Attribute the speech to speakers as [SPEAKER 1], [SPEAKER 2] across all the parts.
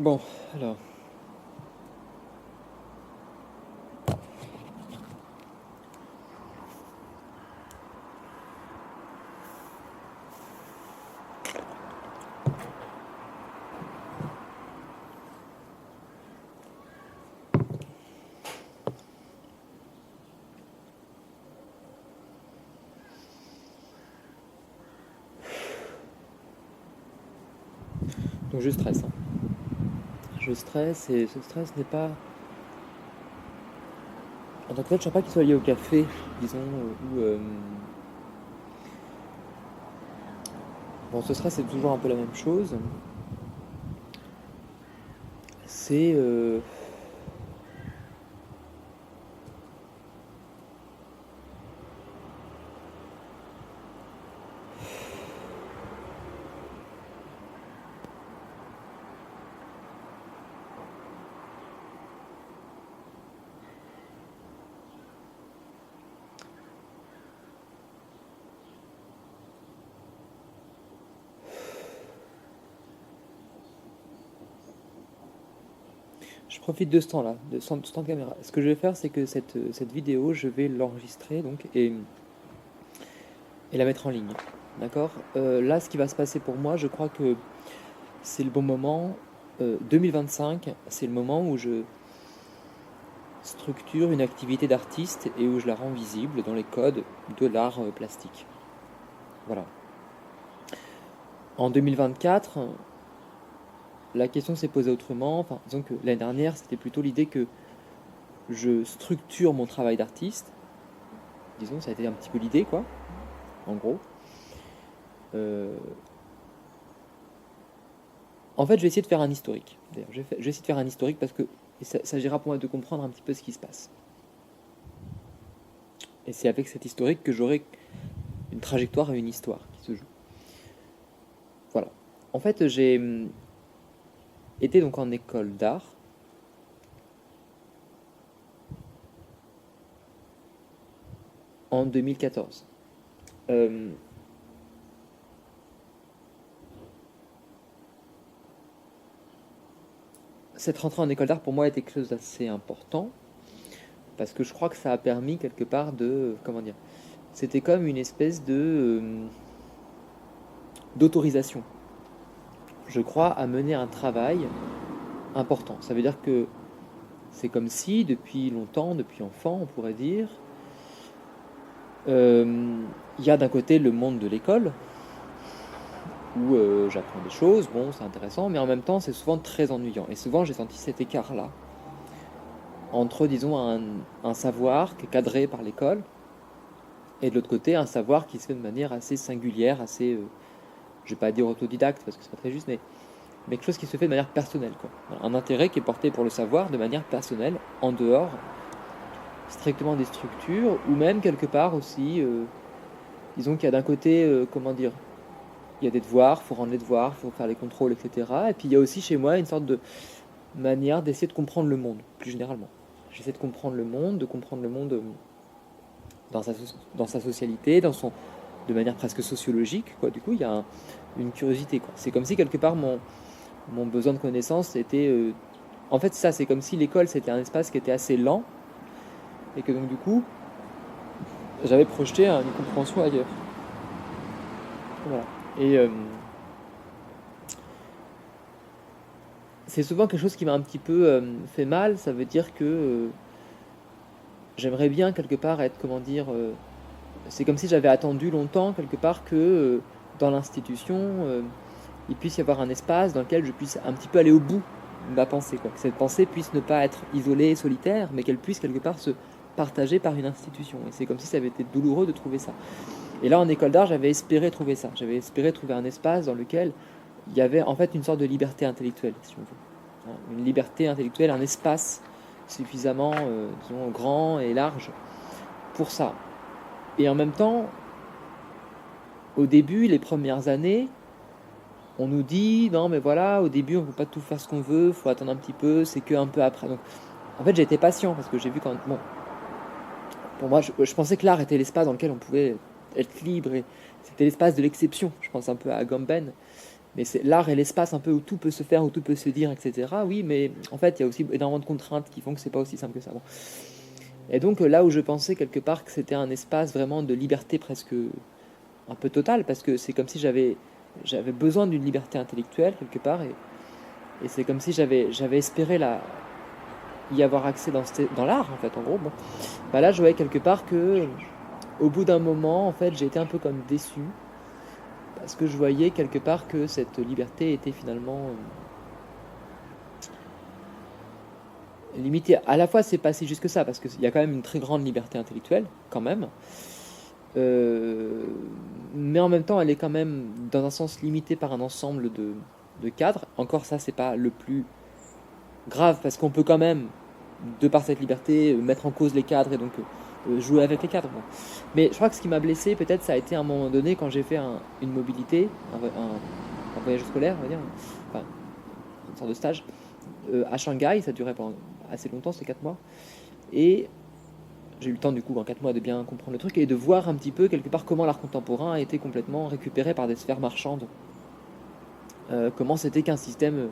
[SPEAKER 1] Bon, alors. Donc je stresse, hein. Je stresse et ce stress n'est pas. En tant que tel, je ne sens pas qu'il soit lié au café, disons, ou. Bon, ce stress, c'est toujours un peu la même chose. C'est. Je profite de ce temps-là, de ce temps de caméra. Ce que je vais faire, c'est que cette vidéo, je vais l'enregistrer donc et la mettre en ligne. D'accord. Là, ce qui va se passer pour moi, je crois que c'est le bon moment. 2025, c'est le moment où je structure une activité d'artiste et où je la rends visible dans les codes de l'art plastique. Voilà. En 2024, la question s'est posée autrement. Enfin, disons que l'année dernière, c'était plutôt l'idée que je structure mon travail d'artiste. Disons, ça a été un petit peu l'idée, quoi, en gros. Euh, En fait, je vais essayer de faire un historique. D'ailleurs, je vais essayer de faire un historique parce que ça s'agira pour moi de comprendre un petit peu ce qui se passe. Et c'est avec cet historique que j'aurai une trajectoire et une histoire qui se joue. Voilà. En fait, j'ai été donc en école d'art. En 2014. Euh, cette rentrée en école d'art pour moi était quelque chose d'assez important parce que je crois que ça a permis quelque part de, comment dire, c'était comme une espèce de d'autorisation, je crois, à mener un travail important. Ça veut dire que c'est comme si depuis longtemps, depuis enfant, on pourrait dire, il y a d'un côté le monde de l'école où j'apprends des choses, bon, c'est intéressant, mais en même temps, c'est souvent très ennuyant. Et souvent, j'ai senti cet écart-là entre, disons, un savoir qui est cadré par l'école et de l'autre côté, un savoir qui se fait de manière assez singulière, assez, je vais pas dire autodidacte parce que c'est pas très juste, mais quelque chose qui se fait de manière personnelle, quoi. Voilà, un intérêt qui est porté pour le savoir de manière personnelle, en dehors strictement des structures, ou même quelque part aussi, disons qu'il y a d'un côté, comment dire, il y a des devoirs, il faut rendre les devoirs, il faut faire les contrôles, etc. Et puis il y a aussi chez moi une sorte de manière d'essayer de comprendre le monde, plus généralement. J'essaie de comprendre le monde, dans dans sa socialité, de manière presque sociologique, quoi. Du coup, il y a une curiosité, quoi. C'est comme si quelque part mon besoin de connaissance était... En fait, ça, c'est comme si l'école, c'était un espace qui était assez lent, et que donc du coup, j'avais projeté une compréhension ailleurs. Voilà. Et c'est souvent quelque chose qui m'a un petit peu fait mal, ça veut dire que j'aimerais bien quelque part être, comment dire, c'est comme si j'avais attendu longtemps quelque part que dans l'institution, il puisse y avoir un espace dans lequel je puisse un petit peu aller au bout de ma pensée, quoi. Que cette pensée puisse ne pas être isolée, solitaire, mais qu'elle puisse quelque part se partager par une institution. Et c'est comme si ça avait été douloureux de trouver ça. Et là, en école d'art, j'avais espéré trouver ça. J'avais espéré trouver un espace dans lequel il y avait en fait une sorte de liberté intellectuelle, si on veut. Une liberté intellectuelle, un espace suffisamment, disons, grand et large pour ça. Et en même temps, au début, les premières années, on nous dit non mais voilà, au début on peut pas tout faire ce qu'on veut, faut attendre un petit peu, c'est que un peu après. Donc en fait j'ai été patient parce que j'ai vu quand bon, pour moi je pensais que l'art était l'espace dans lequel on pouvait être libre et c'était l'espace de l'exception. Je pense un peu à Agamben Mais c'est l'art et l'espace un peu où tout peut se faire, où tout peut se dire, etc. Oui, mais en fait, il y a aussi énormément de contraintes qui font que c'est pas aussi simple que ça. Bon. Et donc là où je pensais quelque part que c'était un espace vraiment de liberté presque un peu totale, parce que c'est comme si j'avais besoin d'une liberté intellectuelle quelque part, et c'est comme si j'avais espéré y avoir accès dans l'art, en fait, en gros. Bon. Bah là, je voyais quelque part que, au bout d'un moment, en fait, j'ai été un peu comme déçu, parce que je voyais quelque part que cette liberté était finalement limitée. À la fois, c'est pas si juste que ça, parce qu'il y a quand même une très grande liberté intellectuelle, quand même. Euh, mais en même temps, elle est quand même, dans un sens, limitée par un ensemble de cadres. Encore ça, c'est pas le plus grave, parce qu'on peut quand même, de par cette liberté, mettre en cause les cadres et donc jouer avec les cadres. Bon. Mais je crois que ce qui m'a blessé, peut-être, ça a été à un moment donné, quand j'ai fait une mobilité, un voyage scolaire, on va dire, enfin, une sorte de stage, à Shanghai. Ça durait pendant assez longtemps, c'était 4 mois. Et j'ai eu le temps, du coup, en 4 mois, de bien comprendre le truc et de voir un petit peu, quelque part, comment l'art contemporain a été complètement récupéré par des sphères marchandes. Comment c'était qu'un système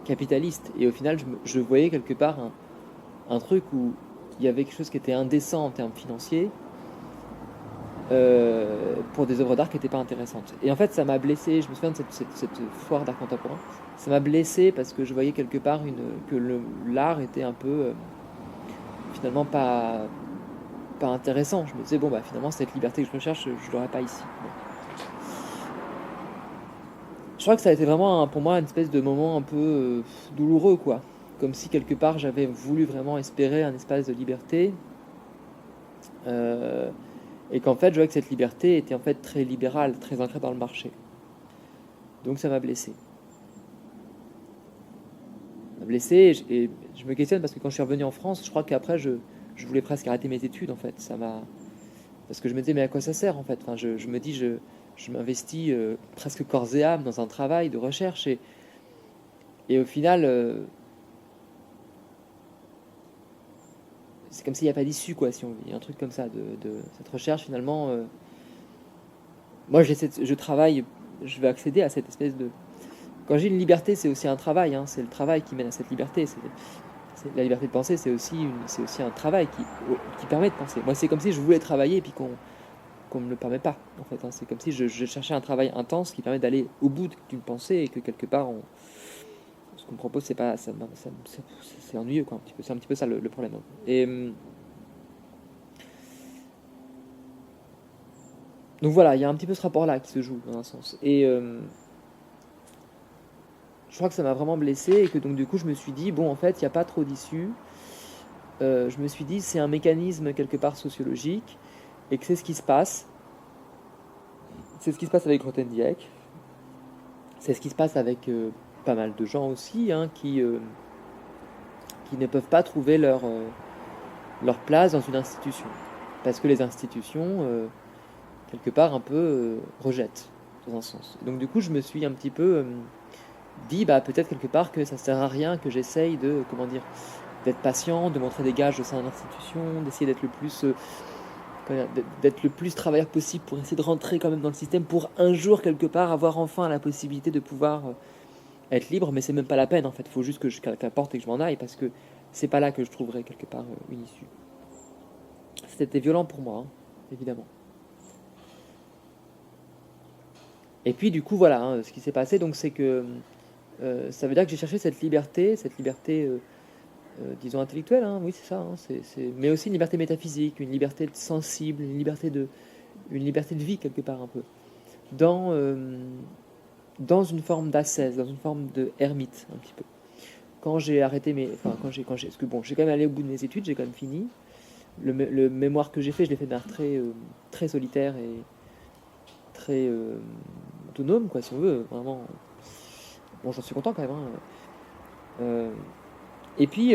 [SPEAKER 1] capitaliste. Et au final, je voyais quelque part un truc où il y avait quelque chose qui était indécent en termes financiers, pour des œuvres d'art qui n'étaient pas intéressantes. Et en fait, ça m'a blessé. Je me souviens de cette foire d'art contemporain. Ça m'a blessé parce que je voyais quelque part que l'art était un peu, finalement, pas intéressant. Je me disais, bon, bah finalement, cette liberté que je recherche, je ne l'aurais pas ici. Bon. Je crois que ça a été vraiment pour moi une espèce de moment un peu douloureux, quoi. Comme si quelque part j'avais voulu vraiment espérer un espace de liberté, euh, et qu'en fait je voyais que cette liberté était en fait très libérale, très ancrée dans le marché. Donc ça m'a blessé. Ça m'a blessé, et je me questionne parce que quand je suis revenu en France, je crois qu'après je voulais presque arrêter mes études, en fait. Parce que je me disais, mais à quoi ça sert, en fait? Enfin, je me dis, je m'investis presque corps et âme dans un travail de recherche, et au final, c'est comme s'il n'y a pas d'issue, quoi, si on veut. Il y a un truc comme ça, de cette recherche, finalement. Moi, je travaille, je vais accéder à cette espèce de. Quand j'ai une liberté, c'est aussi un travail, hein, c'est le travail qui mène à cette liberté. La liberté de penser, c'est aussi un travail qui permet de penser. Moi, c'est comme si je voulais travailler et puis qu'on me le permet pas, en fait. Hein. C'est comme si je cherchais un travail intense qui permet d'aller au bout d'une pensée et que quelque part, ce qu'on me propose, c'est pas, c'est ennuyeux, quoi, un petit peu. C'est un petit peu ça le problème. Hein. Et donc voilà, il y a un petit peu ce rapport-là qui se joue dans un sens. Et je crois que ça m'a vraiment blessé et que donc du coup je me suis dit, bon en fait il n'y a pas trop d'issue. Je me suis dit c'est un mécanisme quelque part sociologique et que c'est ce qui se passe. C'est ce qui se passe avec Grothendieck. C'est ce qui se passe avec pas mal de gens aussi, hein, qui ne peuvent pas trouver leur place dans une institution. Parce que les institutions, quelque part, un peu rejettent, dans un sens. Et donc du coup je me suis un petit peu dit, bah peut-être quelque part que ça sert à rien que j'essaye de, comment dire, d'être patient, de montrer des gages au sein de l'institution, d'essayer d'être le plus travailleur possible pour essayer de rentrer quand même dans le système pour un jour quelque part avoir enfin la possibilité de pouvoir être libre. Mais c'est même pas la peine, en fait. Il faut juste que je claque la porte et que je m'en aille, parce que c'est pas là que je trouverai quelque part une issue. C'était violent pour moi, hein, évidemment. Et puis du coup voilà, hein, ce qui s'est passé, donc c'est que ça veut dire que j'ai cherché cette liberté, disons intellectuelle, hein, oui c'est ça, hein, mais aussi une liberté métaphysique, une liberté sensible, une liberté de vie quelque part un peu, dans, dans une forme d'ascèse, dans une forme de ermite un petit peu. Quand j'ai arrêté enfin parce que bon, j'ai quand même allé au bout de mes études, j'ai quand même fini. Le mémoire que j'ai fait, je l'ai fait d'un très, très solitaire et très autonome, quoi, si on veut, vraiment. Bon, j'en suis content quand même. Hein. Euh, et puis,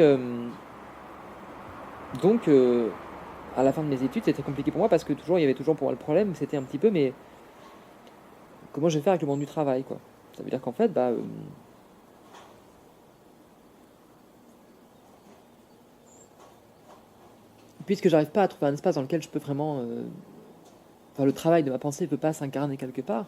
[SPEAKER 1] donc, à la fin de mes études, c'était compliqué pour moi parce que toujours, il y avait toujours pour moi le problème, c'était un petit peu, mais comment je vais faire avec le monde du travail, quoi. Ça veut dire qu'en fait, bah, puisque j'arrive pas à trouver un espace dans lequel je peux vraiment, enfin, le travail de ma pensée ne peut pas s'incarner quelque part,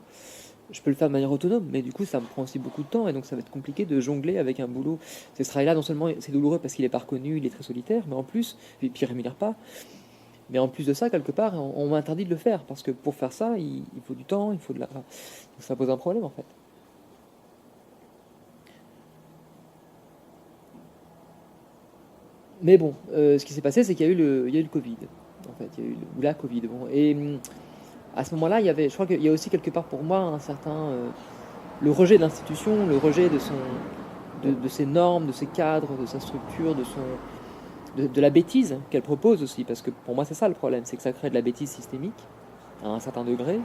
[SPEAKER 1] je peux le faire de manière autonome, mais du coup, ça me prend aussi beaucoup de temps, et donc ça va être compliqué de jongler avec un boulot. Ce travail-là, non seulement c'est douloureux parce qu'il est pas reconnu, il est très solitaire, mais en plus, et puis il rémunère pas, mais en plus de ça, quelque part, on m'interdit de le faire, parce que pour faire ça, il faut du temps, il faut de la... Donc ça pose un problème, en fait. Mais bon, ce qui s'est passé, c'est qu'il il y a eu le Covid, en fait, il y a eu ou la Covid. Bon, et à ce moment-là, je crois qu'il y a aussi quelque part pour moi un certain, le rejet de l'institution, le rejet de ses normes, de ses cadres, de sa structure, de la bêtise qu'elle propose aussi, parce que pour moi c'est ça le problème, c'est que ça crée de la bêtise systémique à un certain degré.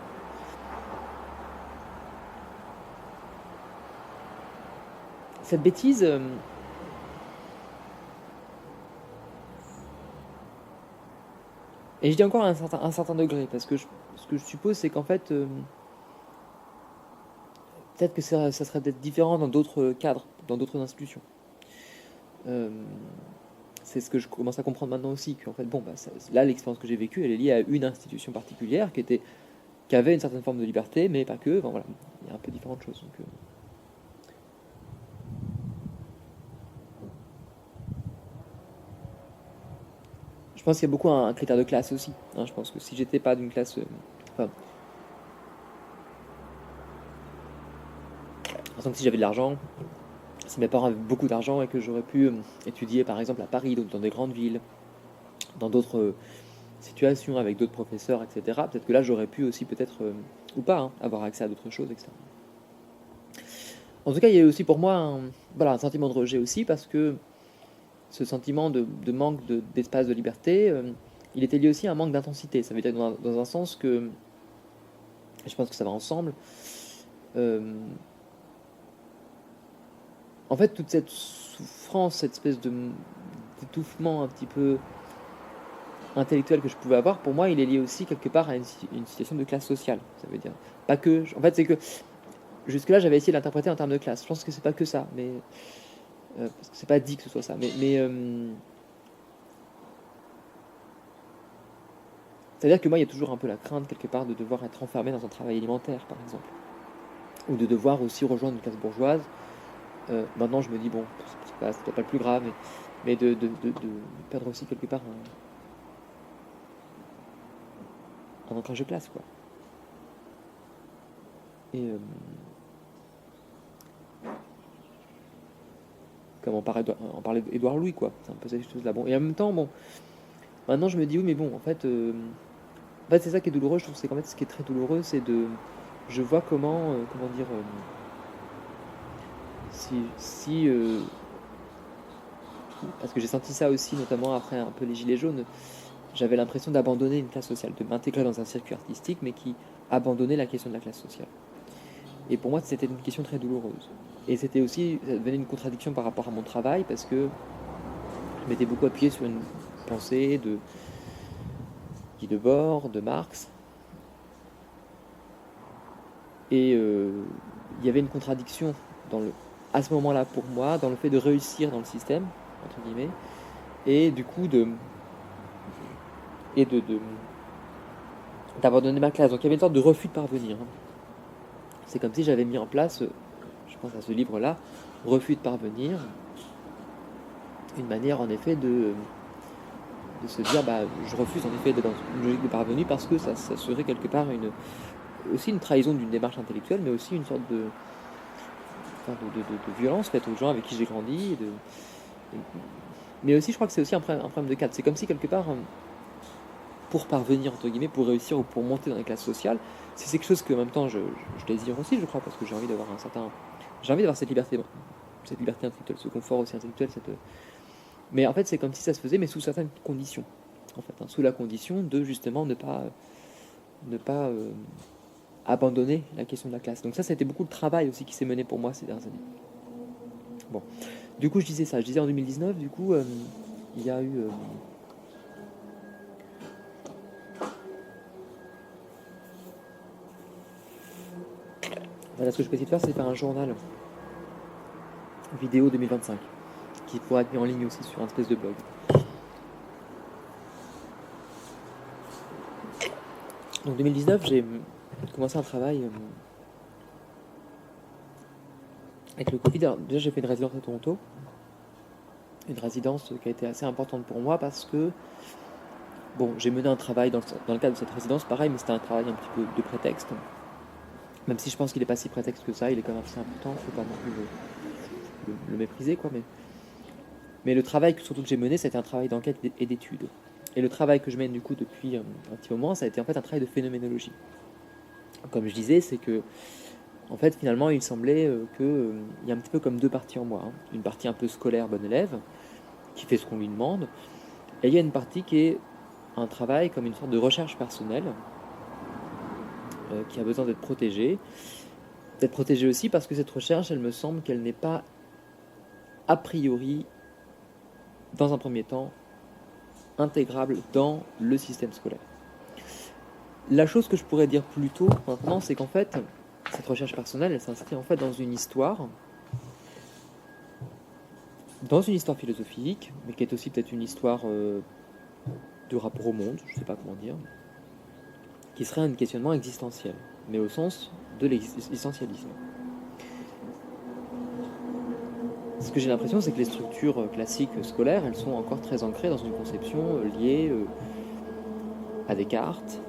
[SPEAKER 1] Cette bêtise, et je dis encore à un certain degré, parce que ce que je suppose, c'est qu'en fait, peut-être que ça serait peut-être différent dans d'autres cadres, dans d'autres institutions. Euh, c'est ce que je commence à comprendre maintenant aussi, qu'en fait, bon, bah, là, l'expérience que j'ai vécue, elle est liée à une institution particulière qui avait une certaine forme de liberté, mais pas que. Enfin, voilà, il y a un peu différentes choses. Donc, je pense qu'il y a beaucoup un critère de classe aussi, hein. Je pense que si j'étais pas d'une classe, enfin, par exemple, si j'avais de l'argent, si mes parents avaient beaucoup d'argent et que j'aurais pu étudier par exemple à Paris, donc dans des grandes villes, dans d'autres situations avec d'autres professeurs, etc., peut-être que là j'aurais pu aussi peut-être, ou pas, hein, avoir accès à d'autres choses, etc. En tout cas, il y a eu aussi pour moi voilà, un sentiment de rejet aussi, parce que ce sentiment de manque d'espace de liberté, il était lié aussi à un manque d'intensité. Ça veut dire dans un sens que, je pense que ça va ensemble, euh, en fait, toute cette souffrance, cette espèce d'étouffement un petit peu intellectuel que je pouvais avoir, pour moi, il est lié aussi quelque part à une situation de classe sociale. Ça veut dire pas que. En fait, c'est que jusque-là, j'avais essayé de l'interpréter en termes de classe. Je pense que c'est pas que ça, mais parce que c'est pas dit que ce soit ça. Mais c'est-à-dire que moi, il y a toujours un peu la crainte quelque part de devoir être enfermé dans un travail alimentaire, par exemple, ou de devoir aussi rejoindre une classe bourgeoise. Maintenant, je me dis bon, c'est pas le plus grave, mais de perdre aussi quelque part un ancrage de classe, quoi. Et comme on parlait d'Édouard Louis, quoi. C'est un peu cette chose-là. Bon, et en même temps, bon, maintenant je me dis oui, mais bon, en fait c'est ça qui est douloureux. Je trouve que c'est quand même ce qui est très douloureux, c'est je vois comment dire, si parce que j'ai senti ça aussi, notamment après un peu les gilets jaunes. J'avais l'impression d'abandonner une classe sociale, de m'intégrer dans un circuit artistique, mais qui abandonnait la question de la classe sociale. Et pour moi, c'était une question très douloureuse. Et c'était aussi, ça devenait une contradiction par rapport à mon travail, parce que je m'étais beaucoup appuyé sur une pensée de Guy Debord, de Marx, et il y avait une contradiction à ce moment-là pour moi, dans le fait de réussir dans le système, entre guillemets, et du coup et d'abandonner ma classe. Donc il y avait une sorte de refus de parvenir, hein. C'est comme si j'avais mis en place, je pense à ce livre-là, Refus de parvenir, une manière en effet de se dire bah, je refuse en effet d'être dans une logique de parvenu parce que ça serait quelque part aussi une trahison d'une démarche intellectuelle, mais aussi une sorte enfin, de violence faite aux gens avec qui j'ai grandi. Mais aussi, je crois que c'est aussi un problème de cadre. C'est comme si quelque part, pour parvenir, entre guillemets, pour réussir ou pour monter dans les classes sociales, c'est quelque chose que en même temps je désire aussi, je crois, parce que j'ai envie d'avoir j'ai envie d'avoir cette liberté intellectuelle, ce confort aussi intellectuel, mais en fait, c'est comme si ça se faisait, mais sous certaines conditions. En fait, hein, sous la condition de justement ne pas abandonner la question de la classe. Donc ça a été beaucoup de travail aussi qui s'est mené pour moi ces dernières années. Bon, du coup, je disais ça. Je disais en 2019, du coup, il y a eu... voilà, ce que je peux essayer de faire, c'est faire un journal vidéo 2025 qui pourra être mis en ligne aussi sur un espèce de blog. Donc 2019, j'ai commencé un travail avec le Covid, alors, déjà j'ai fait une résidence à Toronto, une résidence qui a été assez importante pour moi parce que, bon, j'ai mené un travail dans le cadre de cette résidence, pareil, mais c'était un travail un petit peu de prétexte, même si je pense qu'il n'est pas si prétexte que ça, il est quand même assez important, il ne faut pas non plus le mépriser, quoi, mais le travail surtout que j'ai mené, c'était un travail d'enquête et d'études. Et le travail que je mène du coup depuis un petit moment, ça a été en fait un travail de phénoménologie. Comme je disais, c'est que en fait finalement il semblait qu'il y a un petit peu comme deux parties en moi, hein. Une partie un peu scolaire, bon élève, qui fait ce qu'on lui demande, et il y a une partie qui est un travail comme une sorte de recherche personnelle, qui a besoin d'être protégée. D'être protégée aussi parce que cette recherche, elle me semble qu'elle n'est pas a priori, dans un premier temps, intégrable dans le système scolaire. La chose que je pourrais dire plus tôt maintenant, c'est qu'en fait, cette recherche personnelle, elle s'inscrit en fait dans une histoire philosophique, mais qui est aussi peut-être une histoire de rapport au monde, je ne sais pas comment dire, qui serait un questionnement existentiel, mais au sens de l'existentialisme. Ce que j'ai l'impression, c'est que les structures classiques scolaires, elles sont encore très ancrées dans une conception liée à Descartes,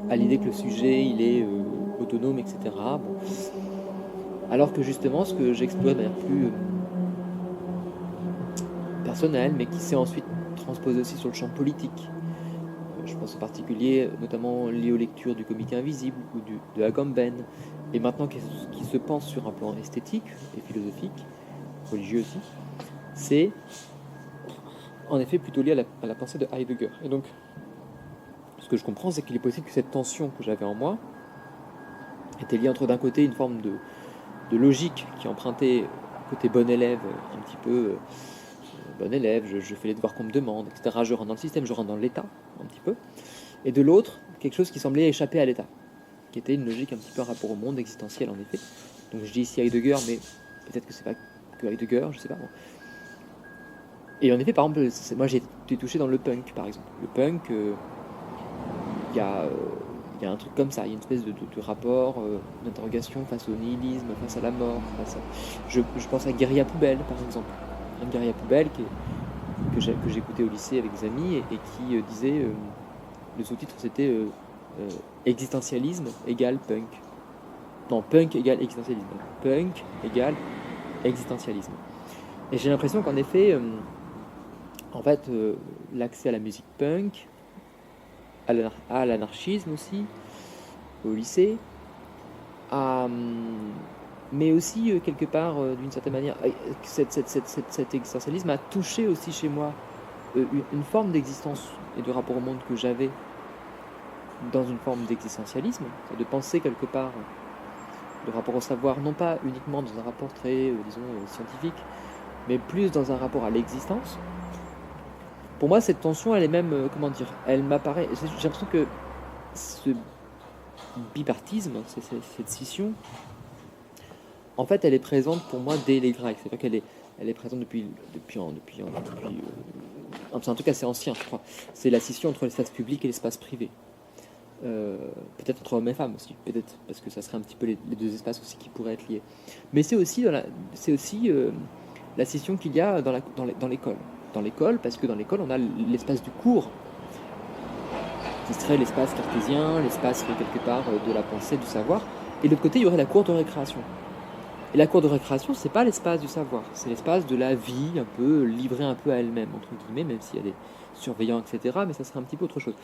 [SPEAKER 1] à l'idée que le sujet, il est autonome, etc. Bon. Alors que justement, ce que j'explore de manière plus personnelle, mais qui s'est ensuite transposé aussi sur le champ politique, je pense en particulier, notamment lié aux lectures du Comité Invisible ou de Agamben, et maintenant qui se pense sur un plan esthétique et philosophique, religieux aussi, c'est en effet plutôt lié à la pensée de Heidegger. Et donc, ce que je comprends, c'est qu'il est possible que cette tension que j'avais en moi était liée entre d'un côté une forme de logique qui empruntait côté bon élève, un petit peu bon élève, je fais les devoirs qu'on me demande, etc. Je rentre dans le système, je rentre dans l'État, un petit peu. Et de l'autre, quelque chose qui semblait échapper à l'État, qui était une logique un petit peu un rapport au monde existentiel, en effet. Donc je dis ici Heidegger, mais peut-être que c'est pas que Heidegger, je sais pas. Et en effet, par exemple, moi j'ai été touché dans le punk, par exemple. Le punk, il y a un truc comme ça, il y a une espèce de rapport, d'interrogation face au nihilisme, face à la mort. Je pense à Guérilla Poubelle, par exemple. Un Guérilla Poubelle que j'écoutais au lycée avec des amis et qui disait, le sous-titre c'était existentialisme égale punk. Non, punk égale existentialisme. Punk égale existentialisme. Et j'ai l'impression qu'en effet, en fait, l'accès à la musique punk, à l'anarchisme aussi, au lycée, mais aussi quelque part, d'une certaine manière, cet existentialisme a touché aussi chez moi une forme d'existence et de rapport au monde que j'avais dans une forme d'existentialisme, de penser quelque part le rapport au savoir, non pas uniquement dans un rapport très, disons, scientifique, mais plus dans un rapport à l'existence. Pour moi, cette tension, elle est même, comment dire, elle m'apparaît, j'ai l'impression que ce bipartisme, cette scission, en fait, elle est présente pour moi dès les Grecs. C'est-à-dire qu'elle est présente depuis c'est un truc assez ancien, je crois. C'est la scission entre l'espace public et l'espace privé. Peut-être entre hommes et femmes aussi, peut-être, parce que ça serait un petit peu les deux espaces aussi qui pourraient être liés. Mais c'est aussi, la scission qu'il y a dans l'école. Dans l'école, parce que dans l'école, on a l'espace du cours, qui serait l'espace cartésien, l'espace quelque part de la pensée, du savoir. Et de l'autre côté, il y aurait la cour de récréation. Et la cour de récréation, c'est pas l'espace du savoir, c'est l'espace de la vie, un peu livrée un peu à elle-même, entre guillemets, même s'il y a des surveillants, etc. Mais ça serait un petit peu autre chose.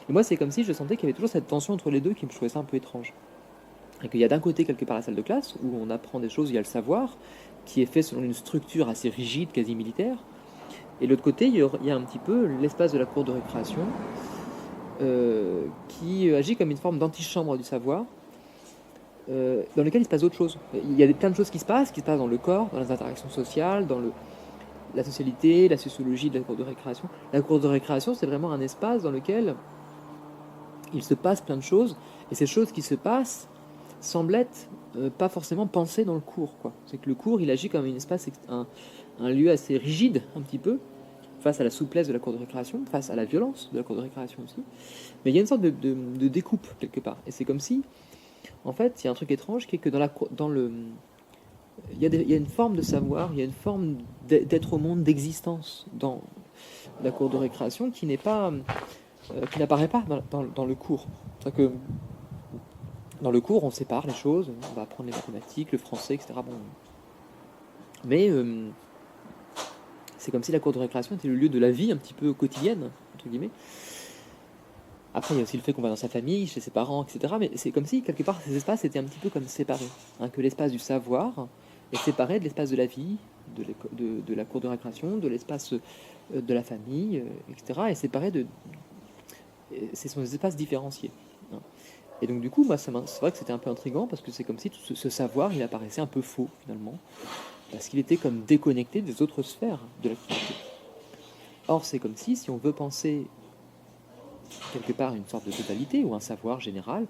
[SPEAKER 1] Et moi, c'est comme si je sentais qu'il y avait toujours cette tension entre les deux qui me trouvait ça un peu étrange. Et qu'il y a d'un côté, quelque part, la salle de classe, où on apprend des choses, il y a le savoir, qui est fait selon une structure assez rigide, quasi militaire. Et de l'autre côté, il y a un petit peu l'espace de la cour de récréation, qui agit comme une forme d'antichambre du savoir, dans lequel il se passe d'autres choses. Il y a plein de choses qui se passent dans le corps, dans les interactions sociales, dans la socialité, la sociologie de la cour de récréation. La cour de récréation, c'est vraiment un espace dans lequel il se passe plein de choses, et ces choses qui se passent semblent être pas forcément pensées dans le cours, quoi. C'est que le cours, il agit comme un espace, un lieu assez rigide, un petit peu, face à la souplesse de la cour de récréation, face à la violence de la cour de récréation aussi. Mais il y a une sorte de découpe, quelque part. Et c'est comme si, en fait, il y a un truc étrange qui est que dans il y a une forme de savoir, il y a une forme d'être au monde, d'existence dans la cour de récréation qui n'est pas, qui n'apparaît pas dans le cours. C'est-à-dire que dans le cours, on sépare les choses, on va apprendre les mathématiques, le français, etc. Bon. Mais c'est comme si la cour de récréation était le lieu de la vie un petit peu quotidienne, entre guillemets. Après, il y a aussi le fait qu'on va dans sa famille, chez ses parents, etc. Mais c'est comme si, quelque part, ces espaces étaient un petit peu comme séparés. Hein, que l'espace du savoir est séparé de l'espace de la vie, de la cour de récréation, de l'espace de la famille, etc. Et séparé de... Ce sont des espaces différenciés. Hein. Et donc, du coup, moi, c'est vrai que c'était un peu intriguant, parce que c'est comme si tout ce savoir, il apparaissait un peu faux, finalement. Parce qu'il était comme déconnecté des autres sphères de l'activité. Or, c'est comme si on veut penser quelque part une sorte de totalité ou un savoir général,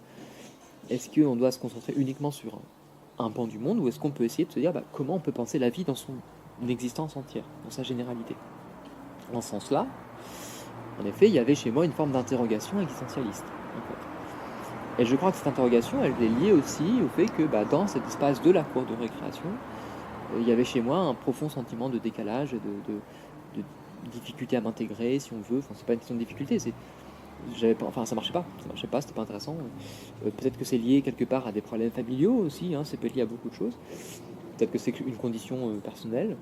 [SPEAKER 1] est-ce qu'on doit se concentrer uniquement sur un pan du monde ou est-ce qu'on peut essayer de se dire comment on peut penser la vie dans son existence entière, dans sa généralité? En ce sens-là, en effet, il y avait chez moi une forme d'interrogation existentialiste. En fait. Et je crois que cette interrogation, elle est liée aussi au fait que dans cet espace de la cour de récréation, il y avait chez moi un profond sentiment de décalage, de difficulté à m'intégrer, si on veut. Enfin, c'est pas une question de difficulté, c'est ça marchait pas, c'était pas intéressant. Peut-être que c'est lié quelque part à des problèmes familiaux aussi, hein, c'est peut être lié à beaucoup de choses. Peut-être que c'est une condition personnelle,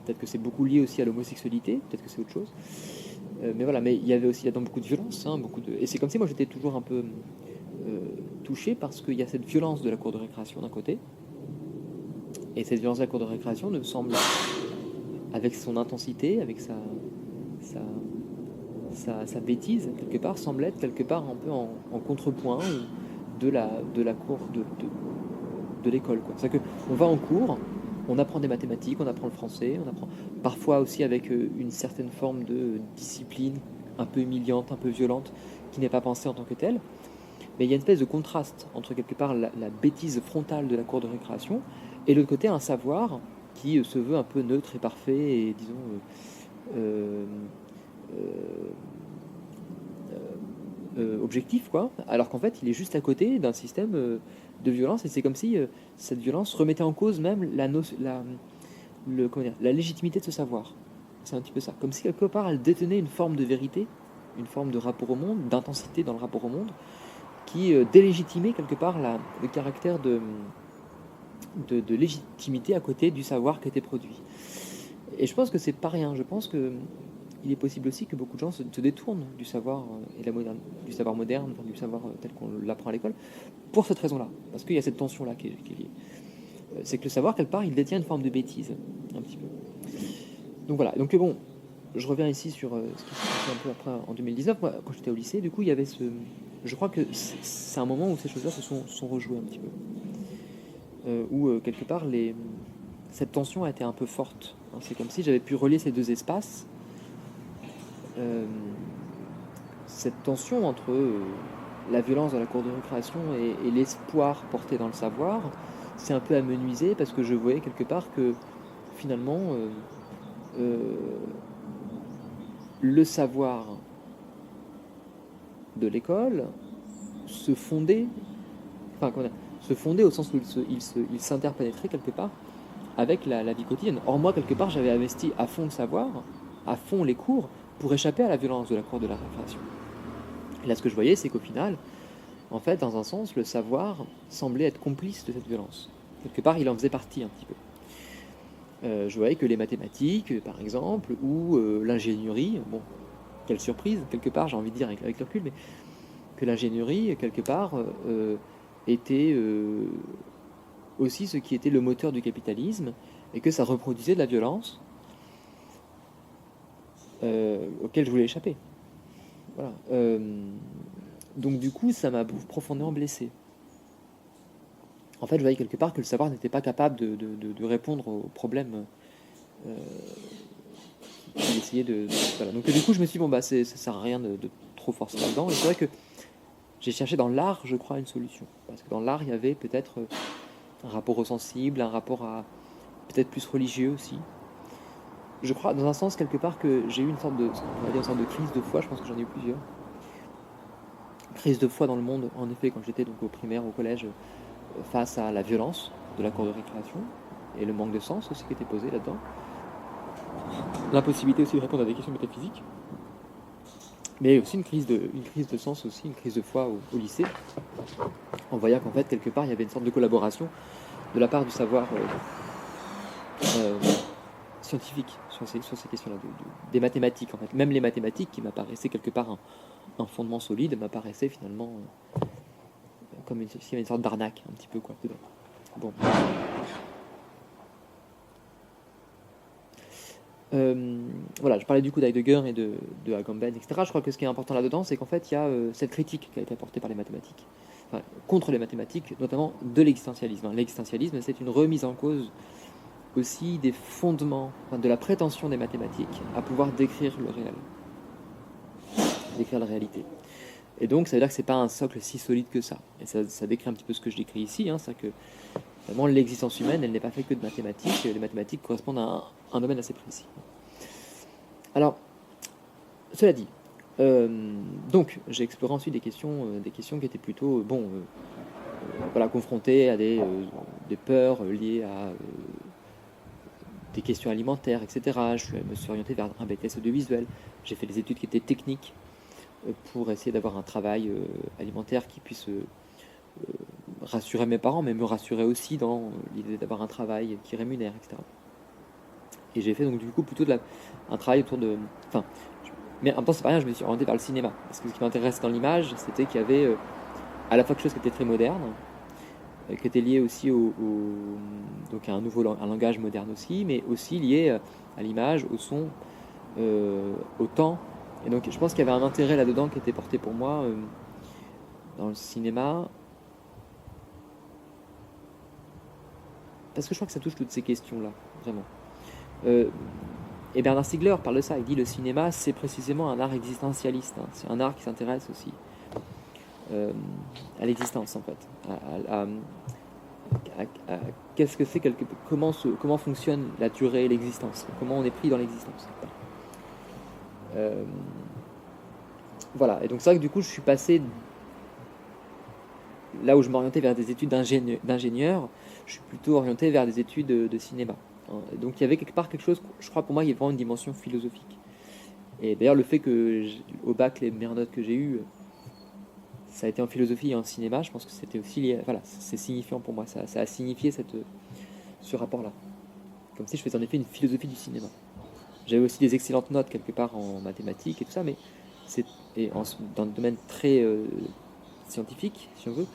[SPEAKER 1] peut-être que c'est beaucoup lié aussi à l'homosexualité, peut-être que c'est autre chose. Mais voilà, mais il y avait aussi là-dedans beaucoup de violence, hein, et c'est comme si moi j'étais toujours un peu touché parce qu'il y a cette violence de la cour de récréation d'un côté, et cette violence de la cour de récréation me semble, avec son intensité, avec sa bêtise, quelque part, semble être quelque part un peu en contrepoint de la cour de l'école. C'est-à-dire qu'on va en cours, on apprend des mathématiques, on apprend le français, on apprend parfois aussi avec une certaine forme de discipline un peu humiliante, un peu violente, qui n'est pas pensée en tant que telle. Mais il y a une espèce de contraste entre quelque part la bêtise frontale de la cour de récréation et de l'autre côté un savoir qui se veut un peu neutre et parfait et disons objectif, quoi, alors qu'en fait il est juste à côté d'un système de violence et c'est comme si cette violence remettait en cause même la légitimité de ce savoir. C'est un petit peu ça, comme si quelque part elle détenait une forme de vérité, une forme de rapport au monde, d'intensité dans le rapport au monde, qui délégitimait quelque part le caractère de légitimité à côté du savoir qui était produit. Et je pense que c'est pas rien, je pense que il est possible aussi que beaucoup de gens se détournent du savoir du savoir moderne, du savoir tel qu'on l'apprend à l'école, pour cette raison-là, parce qu'il y a cette tension-là qui est liée. C'est que le savoir, quelque part, il détient une forme de bêtise, un petit peu. Donc voilà, donc bon, je reviens ici sur ce qui s'est passé un peu après, en 2019, moi, quand j'étais au lycée, du coup, il y avait je crois que c'est un moment où ces choses-là se sont rejouées un petit peu. Où, quelque part, cette tension a été un peu forte. C'est comme si j'avais pu relier ces deux espaces, cette tension entre la violence de la cour de récréation et l'espoir porté dans le savoir s'est un peu amenuisé parce que je voyais quelque part que finalement le savoir de l'école se fondait, au sens où il s'interpénétrait quelque part avec la vie quotidienne. Or moi quelque part j'avais investi à fond le savoir, à fond les cours, pour échapper à la violence de la cour de la récréation. Et là, ce que je voyais, c'est qu'au final, en fait, dans un sens, le savoir semblait être complice de cette violence. Quelque part, il en faisait partie un petit peu. Je voyais que les mathématiques, par exemple, ou l'ingénierie, bon, quelle surprise, quelque part, j'ai envie de dire avec le recul, mais que l'ingénierie, quelque part, était aussi ce qui était le moteur du capitalisme, et que ça reproduisait de la violence auquel je voulais échapper. Voilà. Donc du coup, ça m'a profondément blessé. En fait, je voyais quelque part que le savoir n'était pas capable de répondre aux problèmes qu'il essayait de... Voilà. Donc du coup, je me suis dit, bon, ça sert à rien de trop forcer là-dedans. Et c'est vrai que j'ai cherché dans l'art, je crois, une solution. Parce que dans l'art, il y avait peut-être un rapport au sensible, un rapport à peut-être plus religieux aussi. Je crois, dans un sens, quelque part, que j'ai eu une sorte de crise de foi. Je pense que j'en ai eu plusieurs. Crise de foi dans le monde, en effet, quand j'étais donc au primaire, au collège, face à la violence de la cour de récréation. et le manque de sens aussi qui était posé là-dedans. L'impossibilité aussi de répondre à des questions métaphysiques. Mais aussi une crise de sens aussi, une crise de foi au lycée, en voyant qu'en fait, quelque part, il y avait une sorte de collaboration de la part du savoir scientifique sur ces questions-là, des mathématiques en fait. Même les mathématiques qui m'apparaissaient quelque part un fondement solide m'apparaissaient finalement comme s'il y avait une sorte d'arnaque un petit peu quoi dedans. Bon. Voilà, je parlais du coup d'Heidegger et de Agamben, etc. Je crois que ce qui est important là-dedans, c'est qu'en fait, il y a cette critique qui a été apportée par les mathématiques, enfin, contre les mathématiques, notamment de l'existentialisme. L'existentialisme, c'est une remise en cause aussi des fondements, enfin, de la prétention des mathématiques à pouvoir décrire le réel, décrire la réalité. Et donc, ça veut dire que c'est pas un socle si solide que ça. Et ça décrit un petit peu ce que je décris ici, hein, c'est que vraiment l'existence humaine, elle n'est pas faite que de mathématiques. Les mathématiques correspondent à un domaine assez précis. Alors, cela dit, donc j'ai exploré ensuite des questions qui étaient plutôt voilà, confrontées à des peurs liées à des questions alimentaires, etc. Je me suis orienté vers un BTS audiovisuel. J'ai fait des études qui étaient techniques pour essayer d'avoir un travail alimentaire qui puisse rassurer mes parents, mais me rassurer aussi dans l'idée d'avoir un travail qui rémunère, etc. Et j'ai fait donc du coup plutôt un travail autour de... Enfin, mais en même temps c'est pas rien, je me suis orienté vers le cinéma. Parce que ce qui m'intéressait dans l'image, c'était qu'il y avait à la fois quelque chose qui était très moderne, qui était lié aussi donc à un langage moderne aussi, mais aussi lié à l'image, au son, au temps. Et donc je pense qu'il y avait un intérêt là-dedans qui était porté pour moi dans le cinéma. Parce que je crois que ça touche toutes ces questions-là, vraiment. Et Bernard Stiegler parle de ça, il dit le cinéma c'est précisément un art existentialiste, hein. C'est un art qui s'intéresse aussi à l'existence en fait, qu'est-ce que c'est, comment fonctionne la durée et l'existence, comment on est pris dans l'existence. Voilà, et donc c'est vrai que du coup je suis passé là où je m'orientais vers des études d'ingénieur, je suis plutôt orienté vers des études de cinéma. Donc il y avait quelque part quelque chose, je crois pour moi, il y a vraiment une dimension philosophique. Et d'ailleurs le fait que au bac les meilleures notes que j'ai eues, ça a été en philosophie et en cinéma, je pense que c'était aussi lié, voilà, c'est signifiant pour moi, ça a signifié ce rapport-là. Comme si je faisais en effet une philosophie du cinéma. J'avais aussi des excellentes notes quelque part en mathématiques et tout ça, mais dans le domaine très scientifique, si on veut.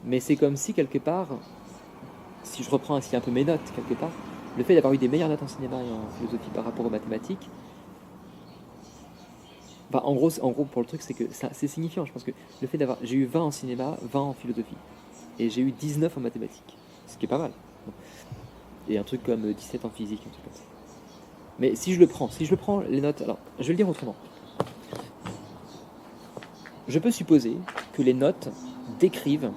[SPEAKER 1] Mais c'est comme si quelque part, si je reprends ainsi un peu mes notes quelque part, le fait d'avoir eu des meilleures notes en cinéma et en philosophie par rapport aux mathématiques, enfin, en gros pour le truc, c'est que c'est signifiant. Je pense que le fait j'ai eu 20 en cinéma, 20 en philosophie, et j'ai eu 19 en mathématiques, ce qui est pas mal. Et un truc comme 17 en physique, un truc comme ça. Mais si je le prends les notes, alors je vais le dire autrement. Je peux supposer que les notes décrivent,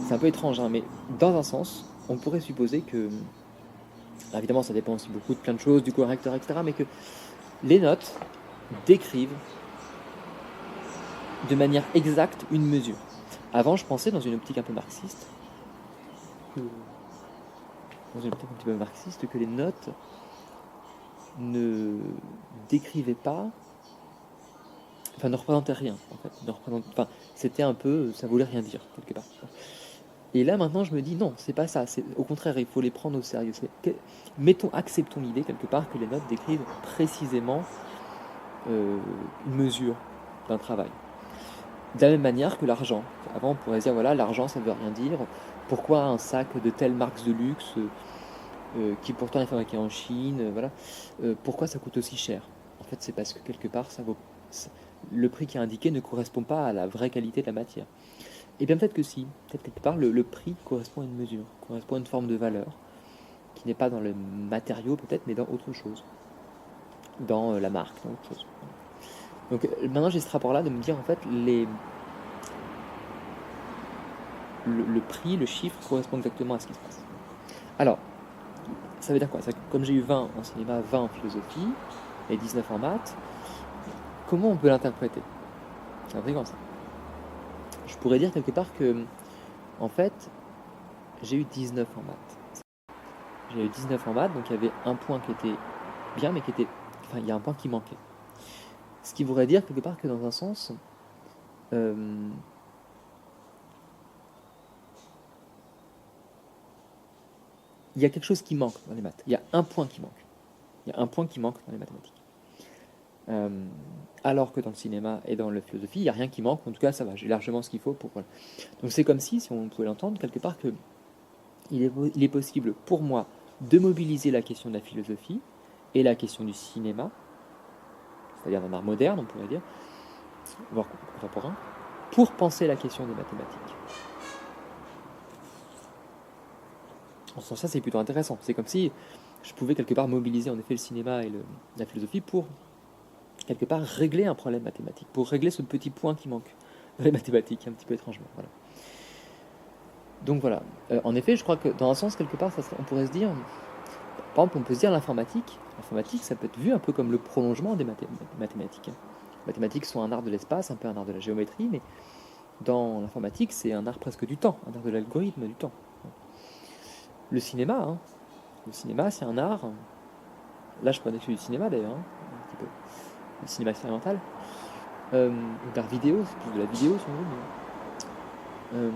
[SPEAKER 1] c'est un peu étrange, hein, mais dans un sens, on pourrait supposer que, alors évidemment ça dépend aussi beaucoup de plein de choses, du correcteur, etc., mais que les notes décrivent de manière exacte une mesure. Avant, je pensais dans une optique un peu marxiste, que les notes ne décrivaient pas, enfin ne représentaient rien en fait, c'était un peu, ça voulait rien dire quelque part. Et là maintenant je me dis non, c'est pas ça, au contraire il faut les prendre au sérieux. Acceptons l'idée quelque part que les notes décrivent précisément une mesure d'un travail. De la même manière que l'argent. Avant on pourrait dire voilà, l'argent ça veut rien dire, pourquoi un sac de telle marque de luxe qui pourtant est fabriqué en Chine, voilà, pourquoi ça coûte aussi cher? En fait c'est parce que quelque part le prix qui est indiqué ne correspond pas à la vraie qualité de la matière. Et bien peut-être que si, peut-être quelque part le prix correspond à une mesure, correspond à une forme de valeur, qui n'est pas dans le matériau peut-être, mais dans autre chose, dans la marque, dans autre chose. Donc maintenant j'ai ce rapport-là de me dire en fait le prix, le chiffre correspond exactement à ce qui se passe. Alors, ça veut dire quoi? Comme j'ai eu 20 en cinéma, 20 en philosophie, et 19 en maths, comment on peut l'interpréter? C'est intriguant ça. Je pourrais dire quelque part que, en fait, j'ai eu 19 en maths. J'ai eu 19 en maths, donc il y avait un point qui était bien, mais il y a un point qui manquait. Ce qui voudrait dire quelque part que dans un sens, euh, il y a quelque chose qui manque dans les maths. Il y a un point qui manque. Il y a un point qui manque dans les mathématiques. Alors que dans le cinéma et dans la philosophie, il n'y a rien qui manque. En tout cas, ça va, j'ai largement ce qu'il faut pour... Voilà. Donc c'est comme si on pouvait l'entendre, quelque part, que il est possible pour moi de mobiliser la question de la philosophie et la question du cinéma, c'est-à-dire d'un art moderne, on pourrait dire, voire contemporain, pour penser la question des mathématiques. En ce sens-là, c'est plutôt intéressant. C'est comme si je pouvais quelque part mobiliser en effet le cinéma et la philosophie pour quelque part régler un problème mathématique, pour régler ce petit point qui manque dans les mathématiques, un petit peu étrangement. Voilà. Donc voilà. En effet, je crois que dans un sens, quelque part, on pourrait se dire, par exemple, on peut se dire l'informatique. L'informatique, ça peut être vu un peu comme le prolongement des mathématiques. Les mathématiques sont un art de l'espace, un peu un art de la géométrie, mais dans l'informatique, c'est un art presque du temps, un art de l'algorithme du temps. Le cinéma, c'est un art. Là, je prenais celui du cinéma d'ailleurs, un petit peu. Le cinéma expérimental. L'art vidéo, c'est plus de la vidéo si on veut.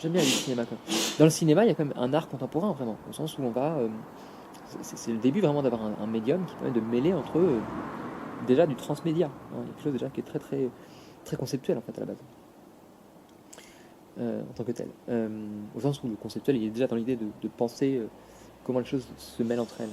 [SPEAKER 1] J'aime bien le cinéma. Quoi. Dans le cinéma, il y a quand même un art contemporain, vraiment, au sens où on va. C'est le début vraiment d'avoir un médium qui permet de mêler entre déjà du transmédia. Hein, il y a quelque chose déjà qui est très, très, très conceptuel en fait à la base. En tant que tel. Au sens où le conceptuel il est déjà dans l'idée de penser comment les choses se mêlent entre elles.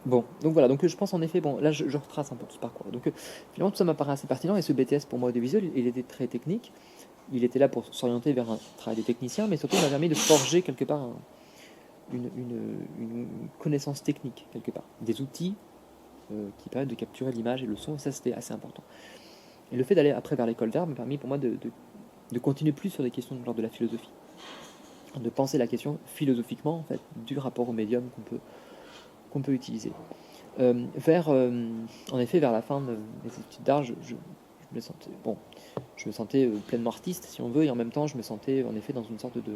[SPEAKER 1] Bon, donc voilà, donc je pense en effet, bon, là je retrace un peu tout ce parcours. Donc finalement tout ça m'apparaît assez pertinent et ce BTS pour moi audiovisuel, il était très technique. Il était là pour s'orienter vers un travail de technicien, mais surtout il m'a permis de forger quelque part une connaissance technique, quelque part. Des outils qui permettent de capturer l'image et le son, et ça c'était assez important. Et le fait d'aller après vers l'école d'art m'a permis pour moi de continuer plus sur des questions de l'ordre de la philosophie. De penser la question philosophiquement, en fait, du rapport au médium qu'on peut utiliser. En effet, vers la fin de mes études d'art, je me sentais pleinement artiste, si on veut, et en même temps, je me sentais en effet dans une sorte de...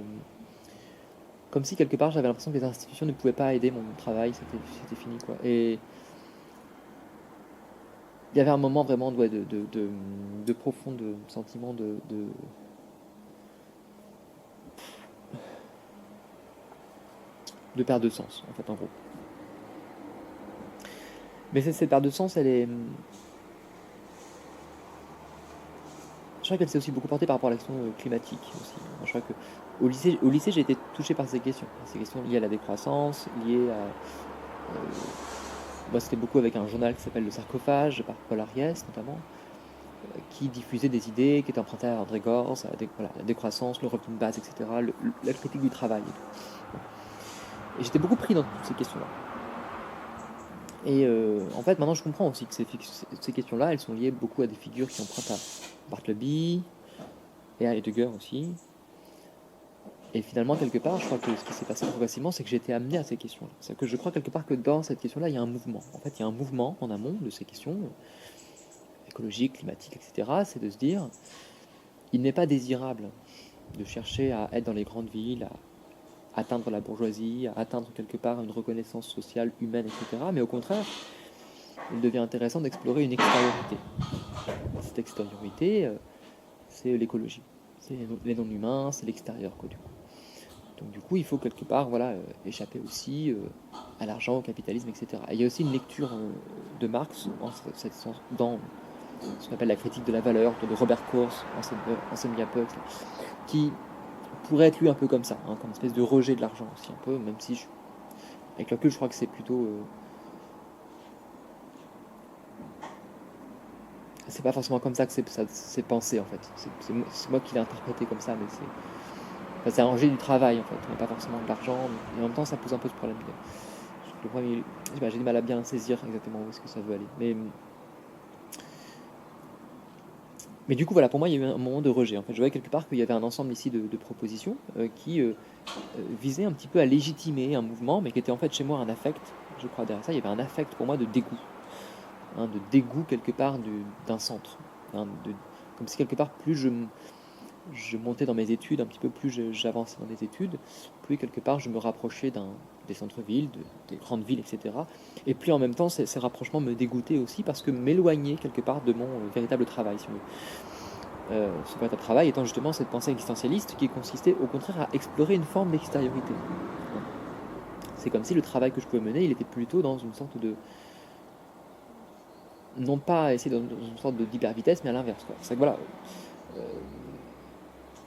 [SPEAKER 1] Comme si quelque part, j'avais l'impression que les institutions ne pouvaient pas aider mon travail, c'était fini, quoi. Et il y avait un moment vraiment de profond sentiment de perte de sens, en fait, en gros. Mais cette perte de sens, elle est... Je crois qu'elle s'est aussi beaucoup portée par rapport à l'action climatique aussi. Je crois que au lycée, j'ai été touché par ces questions liées à la décroissance, liées à... moi, c'était beaucoup avec un journal qui s'appelle Le Sarcophage, par Paul Ariès notamment, qui diffusait des idées, qui étaient empruntées à André Gorz, la décroissance, le revenu de base, etc., la critique du travail. Et j'étais beaucoup pris dans toutes ces questions-là. Et en fait, maintenant, je comprends aussi que ces questions-là, elles sont liées beaucoup à des figures qui empruntent à Bartleby et à Heidegger aussi. Et finalement, quelque part, je crois que ce qui s'est passé progressivement, c'est que j'ai été amené à ces questions-là. C'est que je crois quelque part que dans cette question-là, il y a un mouvement. En fait, il y a un mouvement en amont de ces questions écologiques, climatiques, etc. C'est de se dire, il n'est pas désirable de chercher à être dans les grandes villes, à atteindre la bourgeoisie, à atteindre quelque part une reconnaissance sociale, humaine, etc. Mais au contraire, il devient intéressant d'explorer une extériorité. Cette extériorité, c'est l'écologie. C'est les non-humains, c'est l'extérieur, quoi, du coup. Donc du coup, il faut quelque part échapper aussi à l'argent, au capitalisme, etc. Et il y a aussi une lecture de Marx dans ce qu'on appelle la critique de la valeur, de Robert Coase, ancienne Miapex, qui pourrait être lu un peu comme ça, hein, comme une espèce de rejet de l'argent aussi, un peu, même si, avec le recul, je crois que c'est plutôt... c'est pas forcément comme ça que c'est pensé, en fait. C'est moi qui l'ai interprété comme ça, mais c'est un rejet du travail, en fait, mais pas forcément de l'argent. Et en même temps, ça pose un peu ce problème. J'ai du mal à bien saisir exactement où est-ce que ça veut aller. Mais du coup, voilà, pour moi, il y a eu un moment de rejet. En fait, je voyais quelque part qu'il y avait un ensemble ici de propositions qui visaient un petit peu à légitimer un mouvement, mais qui était en fait chez moi un affect. Je crois derrière ça, il y avait un affect pour moi de dégoût. de dégoût quelque part d'un centre. Comme si quelque part, plus je montais dans mes études, un petit peu plus j'avançais dans mes études, plus quelque part je me rapprochais des centres-villes, des grandes villes, etc. Et puis en même temps, ces rapprochements me dégoûtaient aussi parce que m'éloignaient quelque part de mon véritable travail, si vous voulez. Ce véritable travail étant justement cette pensée existentialiste qui consistait au contraire à explorer une forme d'extériorité. C'est comme si le travail que je pouvais mener, il était plutôt dans une sorte de... Non pas essayer dans une sorte d'hyper-vitesse, mais à l'inverse. C'est que voilà, euh,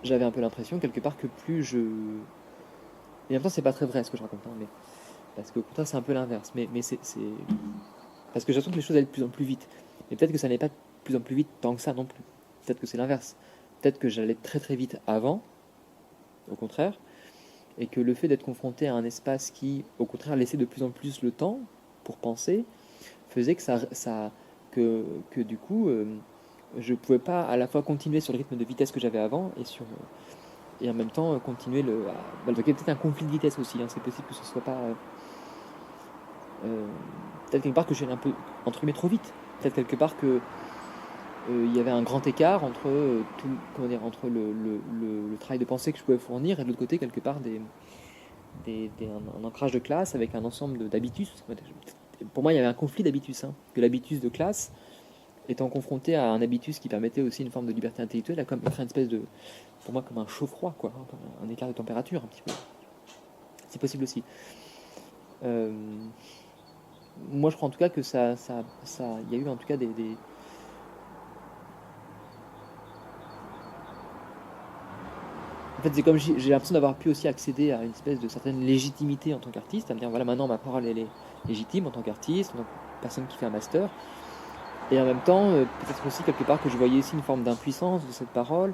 [SPEAKER 1] j'avais un peu l'impression quelque part que plus je... Et en même temps, c'est pas très vrai ce que je raconte, hein, mais... parce qu'au contraire, c'est un peu l'inverse. Mais c'est... Parce que j'attends que les choses aillent de plus en plus vite. Mais peut-être que ça n'est pas de plus en plus vite tant que ça non plus. Peut-être que c'est l'inverse. Peut-être que j'allais très très vite avant, au contraire, et que le fait d'être confronté à un espace qui, au contraire, laissait de plus en plus le temps pour penser, faisait que du coup, je ne pouvais pas à la fois continuer sur le rythme de vitesse que j'avais avant et en même temps continuer donc il y a peut-être un conflit de vitesse aussi, hein, c'est possible que ce soit pas... peut-être quelque part que j'allais un peu, entre guillemets, trop vite. Peut-être quelque part que il y avait un grand écart entre, comment dire, entre le travail de pensée que je pouvais fournir et de l'autre côté, quelque part, un ancrage de classe avec un ensemble d'habitus. Pour moi, il y avait un conflit d'habitus, hein, que l'habitus de classe, étant confronté à un habitus qui permettait aussi une forme de liberté intellectuelle, a comme créé une espèce de, pour moi, comme un chaud-froid, quoi, hein, un écart de température un petit peu. C'est possible aussi. Euh, Moi, je crois en tout cas que il y a eu en tout cas En fait, c'est comme j'ai l'impression d'avoir pu aussi accéder à une espèce de certaine légitimité en tant qu'artiste, à me dire voilà, maintenant ma parole elle est légitime en tant qu'artiste, en tant que personne qui fait un master. Et en même temps, peut-être aussi quelque part que je voyais ici une forme d'impuissance de cette parole,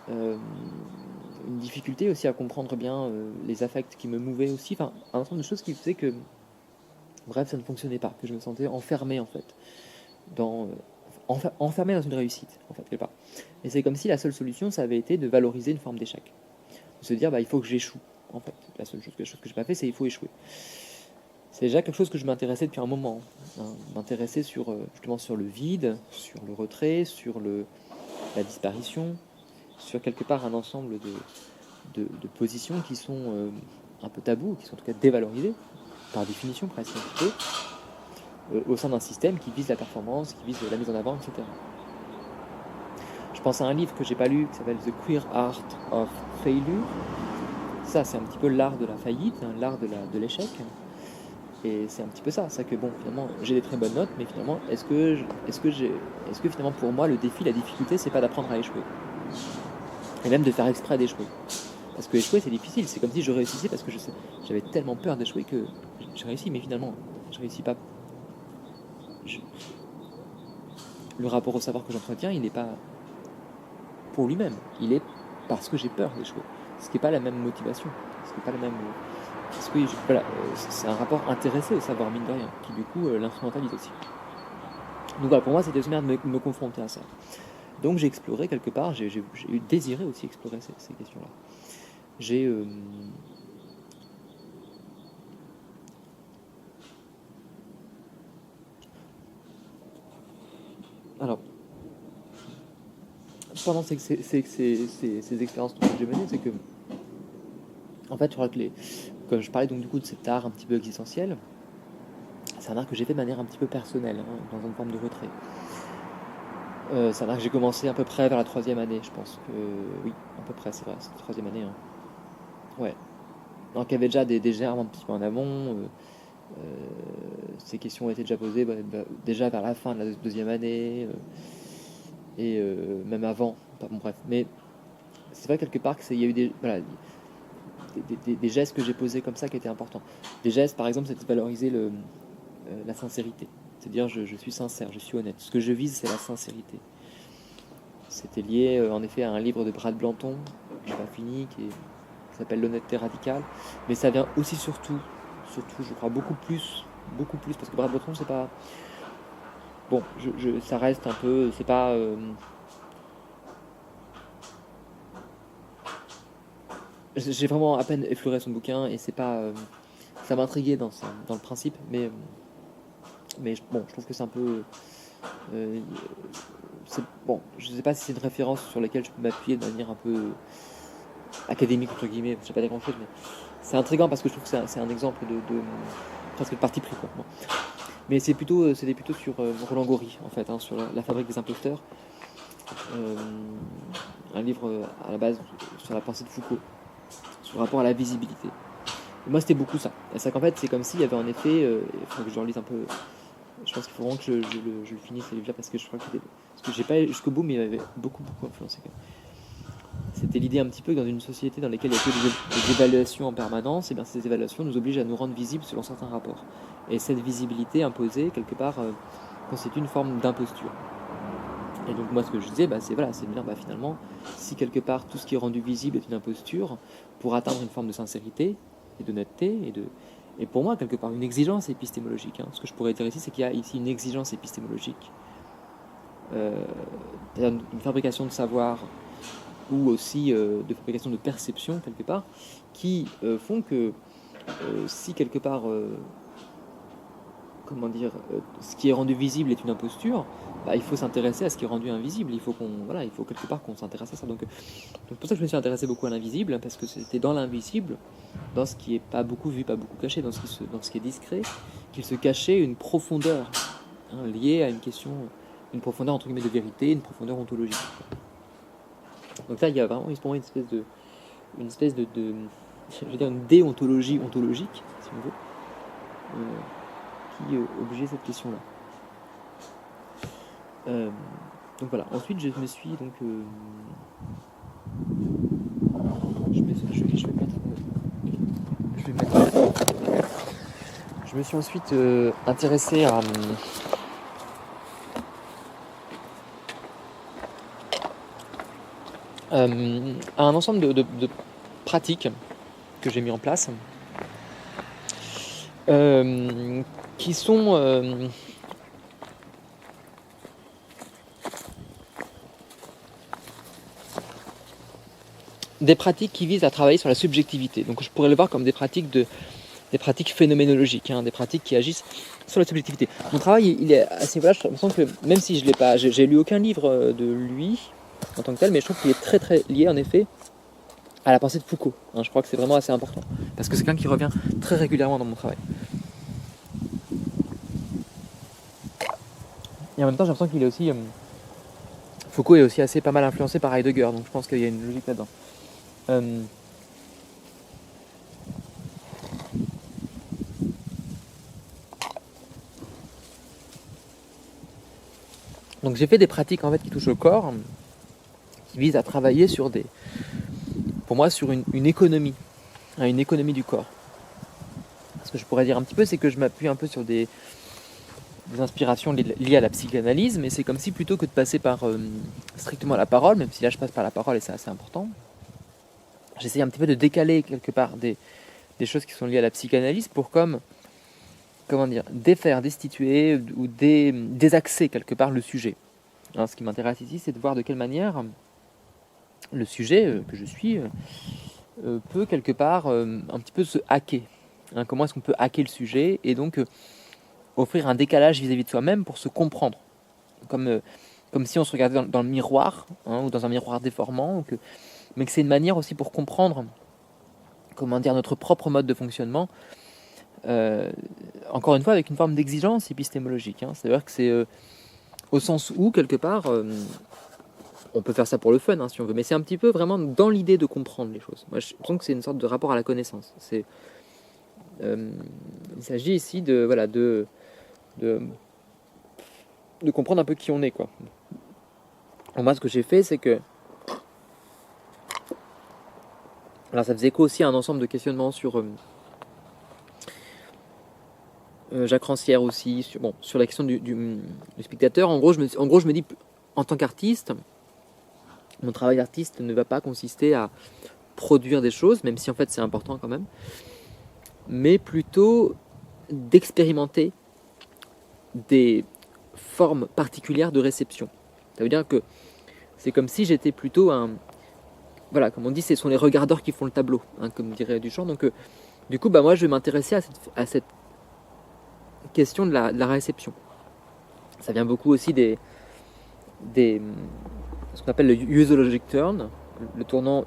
[SPEAKER 1] euh, une difficulté aussi à comprendre bien les affects qui me mouvaient aussi, enfin un ensemble de choses qui faisaient que, bref, ça ne fonctionnait pas, que je me sentais enfermé en fait, enfermé dans une réussite en fait quelque part. Et c'est comme si la seule solution, ça avait été de valoriser une forme d'échec, de se dire bah il faut que j'échoue. En fait, la seule chose que j'ai pas fait, c'est il faut échouer. C'est déjà quelque chose que je m'intéressais depuis un moment, hein, m'intéresser justement sur le vide, sur le retrait, sur la disparition, sur quelque part un ensemble de positions qui sont un peu tabous, qui sont en tout cas dévalorisées, par définition presque un petit peu, au sein d'un système qui vise la performance, qui vise la mise en avant, etc. Je pense à un livre que j'ai pas lu qui s'appelle The Queer Art of Failure. Ça, c'est un petit peu l'art de la faillite, hein, l'art de l'échec. Et c'est un petit peu ça, c'est que bon, finalement, j'ai des très bonnes notes, mais finalement, est-ce que finalement pour moi le défi, la difficulté, c'est pas d'apprendre à échouer, et même de faire exprès d'échouer. Parce que échouer, c'est difficile. C'est comme si je réussissais parce que j'avais tellement peur d'échouer que j'ai réussi, mais finalement, je réussis pas. Je- le rapport au savoir que j'entretiens, il n'est pas pour lui-même. Il est parce que j'ai peur d'échouer. Ce qui n'est pas la même motivation. Ce qui n'est pas la même. Parce que voilà, c'est un rapport intéressé au savoir, mine de rien, qui du coup l'instrumentalise aussi. Donc voilà, pour moi, c'était aussi de me confronter à ça. Donc j'ai exploré quelque part, j'ai eu désiré aussi explorer ces questions-là. J'ai. Alors, pendant ces expériences que j'ai menées, c'est que, en fait, je crois que comme je parlais donc du coup de cet art un petit peu existentiel, c'est un art que j'ai fait de manière un petit peu personnelle, hein, dans une forme de retrait. C'est un art que j'ai commencé à peu près vers la troisième année, je pense que oui, à peu près, c'est vrai, c'est la troisième année. Hein. Ouais. Donc il y avait déjà des germes un petit peu en amont. Ces questions ont été déjà posées déjà vers la fin de la deuxième année et même avant. Bon, bref, mais c'est vrai quelque part qu'il y a eu voilà, des gestes que j'ai posés comme ça qui étaient importants. Des gestes, par exemple, c'était de valoriser la sincérité. C'est-à-dire, je suis sincère, je suis honnête. Ce que je vise, c'est la sincérité. C'était lié, en effet, à un livre de Brad Blanton, que j'ai pas fini, qui s'appelle L'honnêteté radicale. Mais ça vient aussi surtout, je crois, beaucoup plus, parce que Brad Blanton, c'est pas... Bon, ça reste un peu... C'est pas... J'ai vraiment à peine effleuré son bouquin, et c'est pas... ça m'intriguait dans le principe, mais Mais bon, je trouve que c'est un peu... bon, je ne sais pas si c'est une référence sur laquelle je peux m'appuyer de manière un peu académique, entre guillemets, je sais pas dire grand-chose, mais c'est intriguant parce que je trouve que c'est un exemple de presque de parti pris, quoi. Bon. Mais c'était plutôt sur Roland Gori, en fait, hein, sur la fabrique des imposteurs. Un livre à la base sur la pensée de Foucault, sur le rapport à la visibilité. Et moi, c'était beaucoup ça. C'est qu'en fait, c'est comme s'il y avait en effet, il faut que je relise un peu. Je pense qu'il faut vraiment que je le finisse ce livre-là parce que je crois que j'ai pas jusqu'au bout, mais il m'avait beaucoup influencé. C'était l'idée un petit peu que dans une société dans laquelle il y a que des évaluations en permanence, et bien ces évaluations nous obligent à nous rendre visibles selon certains rapports. Et cette visibilité imposée, quelque part, constitue une forme d'imposture. Et donc moi ce que je disais, c'est de dire finalement, si quelque part tout ce qui est rendu visible est une imposture, pour atteindre une forme de sincérité et d'honnêteté, et pour moi quelque part une exigence épistémologique, ce que je pourrais dire ici, c'est qu'il y a ici une exigence épistémologique, une fabrication de savoir, ou aussi de fabrication de perception quelque part, qui font que si quelque part ce qui est rendu visible est une imposture, il faut s'intéresser à ce qui est rendu invisible. Il faut quelque part qu'on s'intéresse à ça. Donc pour ça que je me suis intéressé beaucoup à l'invisible, parce que c'était dans l'invisible, dans ce qui est pas beaucoup vu, pas beaucoup caché, dans ce qui est discret, qu'il se cachait une profondeur liée à une question, une profondeur entre guillemets de vérité, une profondeur ontologique. Donc là, il y a vraiment pour moi une espèce de je veux dire une déontologie ontologique, si on veut, qui obligeait cette question-là. Donc voilà. Ensuite, je me suis donc je me suis ensuite intéressé à un ensemble de pratiques que j'ai mis en place, qui sont des pratiques qui visent à travailler sur la subjectivité. Donc je pourrais le voir comme des pratiques phénoménologiques, des pratiques qui agissent sur la subjectivité. Mon travail, il est assez voilà, je sens que même si je l'ai pas, j'ai lu aucun livre de lui en tant que tel, mais je trouve qu'il est très très lié en effet à la pensée de Foucault. Je crois que c'est vraiment assez important parce que c'est quelqu'un qui revient très régulièrement dans mon travail. Et en même temps, j'ai l'impression qu'il est aussi Foucault est aussi assez pas mal influencé par Heidegger, donc je pense qu'il y a une logique là-dedans. Donc j'ai fait des pratiques en fait qui touchent au corps, qui visent à travailler sur pour moi sur une économie, une économie du corps. Ce que je pourrais dire un petit peu, c'est que je m'appuie un peu sur des inspirations liées à la psychanalyse, mais c'est comme si plutôt que de passer par strictement la parole, même si là je passe par la parole et c'est assez important, j'essaie un petit peu de décaler quelque part des choses qui sont liées à la psychanalyse pour défaire, destituer ou désaxer quelque part le sujet. Alors, ce qui m'intéresse ici, c'est de voir de quelle manière le sujet que je suis peut quelque part un petit peu se hacker. Comment est-ce qu'on peut hacker le sujet et donc offrir un décalage vis-à-vis de soi-même pour se comprendre, comme si on se regardait dans le miroir, ou dans un miroir déformant, mais que c'est une manière aussi pour comprendre notre propre mode de fonctionnement, encore une fois avec une forme d'exigence épistémologique, c'est-à-dire que c'est au sens où quelque part on peut faire ça pour le fun si on veut, mais c'est un petit peu vraiment dans l'idée de comprendre les choses. Moi je pense que c'est une sorte de rapport à la connaissance. Il s'agit ici de comprendre un peu qui on est, quoi. Moi, ce que j'ai fait, c'est que... Alors, ça faisait écho aussi à un ensemble de questionnements sur Jacques Rancière aussi, sur la question du spectateur. En gros, je me dis, en tant qu'artiste, mon travail d'artiste ne va pas consister à produire des choses, même si en fait c'est important quand même, mais plutôt d'expérimenter des formes particulières de réception. Ça veut dire que c'est comme si j'étais plutôt comme on dit, ce sont les regardeurs qui font le tableau, comme dirait Duchamp. Donc du coup, moi je vais m'intéresser à cette question de la réception. Ça vient beaucoup aussi ce qu'on appelle le usologic turn, le tournant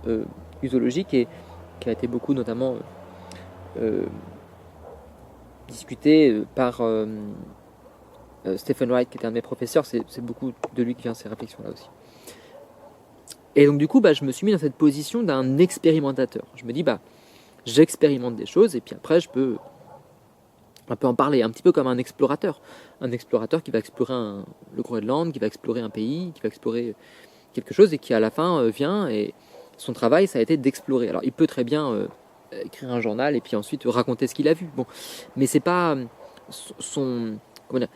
[SPEAKER 1] usologique, et qui a été beaucoup notamment discuté par Stephen Wright, qui était un de mes professeurs. C'est beaucoup de lui qui vient ces réflexions-là aussi. Et donc du coup, je me suis mis dans cette position d'un expérimentateur. Je me dis, j'expérimente des choses, et puis après, je peux un peu en parler, un petit peu comme un explorateur. Un explorateur qui va explorer le Groenland, qui va explorer un pays, qui va explorer quelque chose, et qui à la fin vient, et son travail, ça a été d'explorer. Alors il peut très bien écrire un journal, et puis ensuite raconter ce qu'il a vu. Bon, mais c'est pas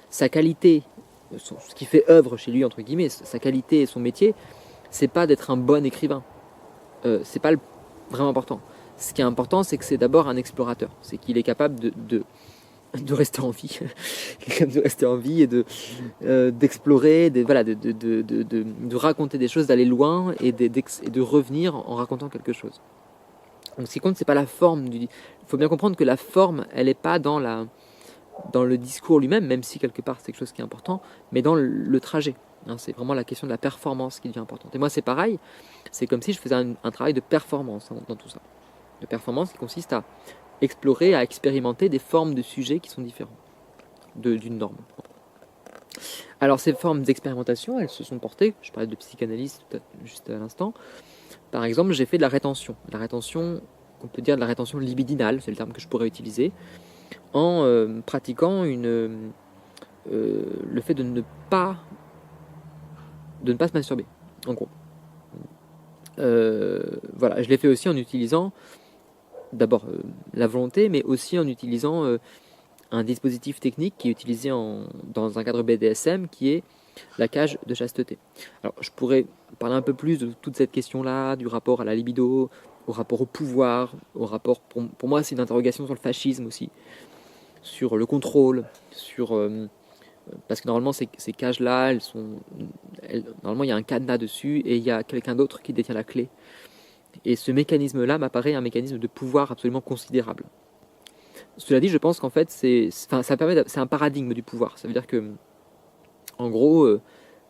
[SPEAKER 1] sa qualité, ce qui fait œuvre chez lui, entre guillemets, sa qualité et son métier, c'est pas d'être un bon écrivain. C'est pas vraiment important. Ce qui est important, c'est que c'est d'abord un explorateur. C'est qu'il est capable de rester en vie, de rester en vie, et d'explorer, de raconter des choses, d'aller loin, et de revenir en racontant quelque chose. Donc ce qui compte, c'est pas la forme. Il faut bien comprendre que la forme, elle n'est pas dans le discours lui-même, même si quelque part c'est quelque chose qui est important, mais dans le trajet. C'est vraiment la question de la performance qui devient importante. Et moi, c'est pareil. C'est comme si je faisais un travail de performance dans tout ça. De performance qui consiste à explorer, à expérimenter des formes de sujets qui sont différentes d'une norme. Alors ces formes d'expérimentation, elles se sont portées, je parlais de psychanalyse juste à l'instant, par exemple j'ai fait de la rétention, on peut dire de la rétention libidinale, c'est le terme que je pourrais utiliser, en pratiquant le fait de ne pas se masturber, en gros. Voilà, je l'ai fait aussi en utilisant d'abord la volonté, mais aussi en utilisant un dispositif technique qui est utilisé dans un cadre BDSM, qui est la cage de chasteté. Alors je pourrais parler un peu plus de toute cette question-là, du rapport à la libido, au rapport au pouvoir, au rapport, pour moi c'est une interrogation sur le fascisme aussi, sur le contrôle, parce que normalement ces cages-là, normalement il y a un cadenas dessus, et il y a quelqu'un d'autre qui détient la clé. Et ce mécanisme-là m'apparaît un mécanisme de pouvoir absolument considérable. Cela dit, je pense qu'en fait, c'est un paradigme du pouvoir. Ça veut dire que, en gros,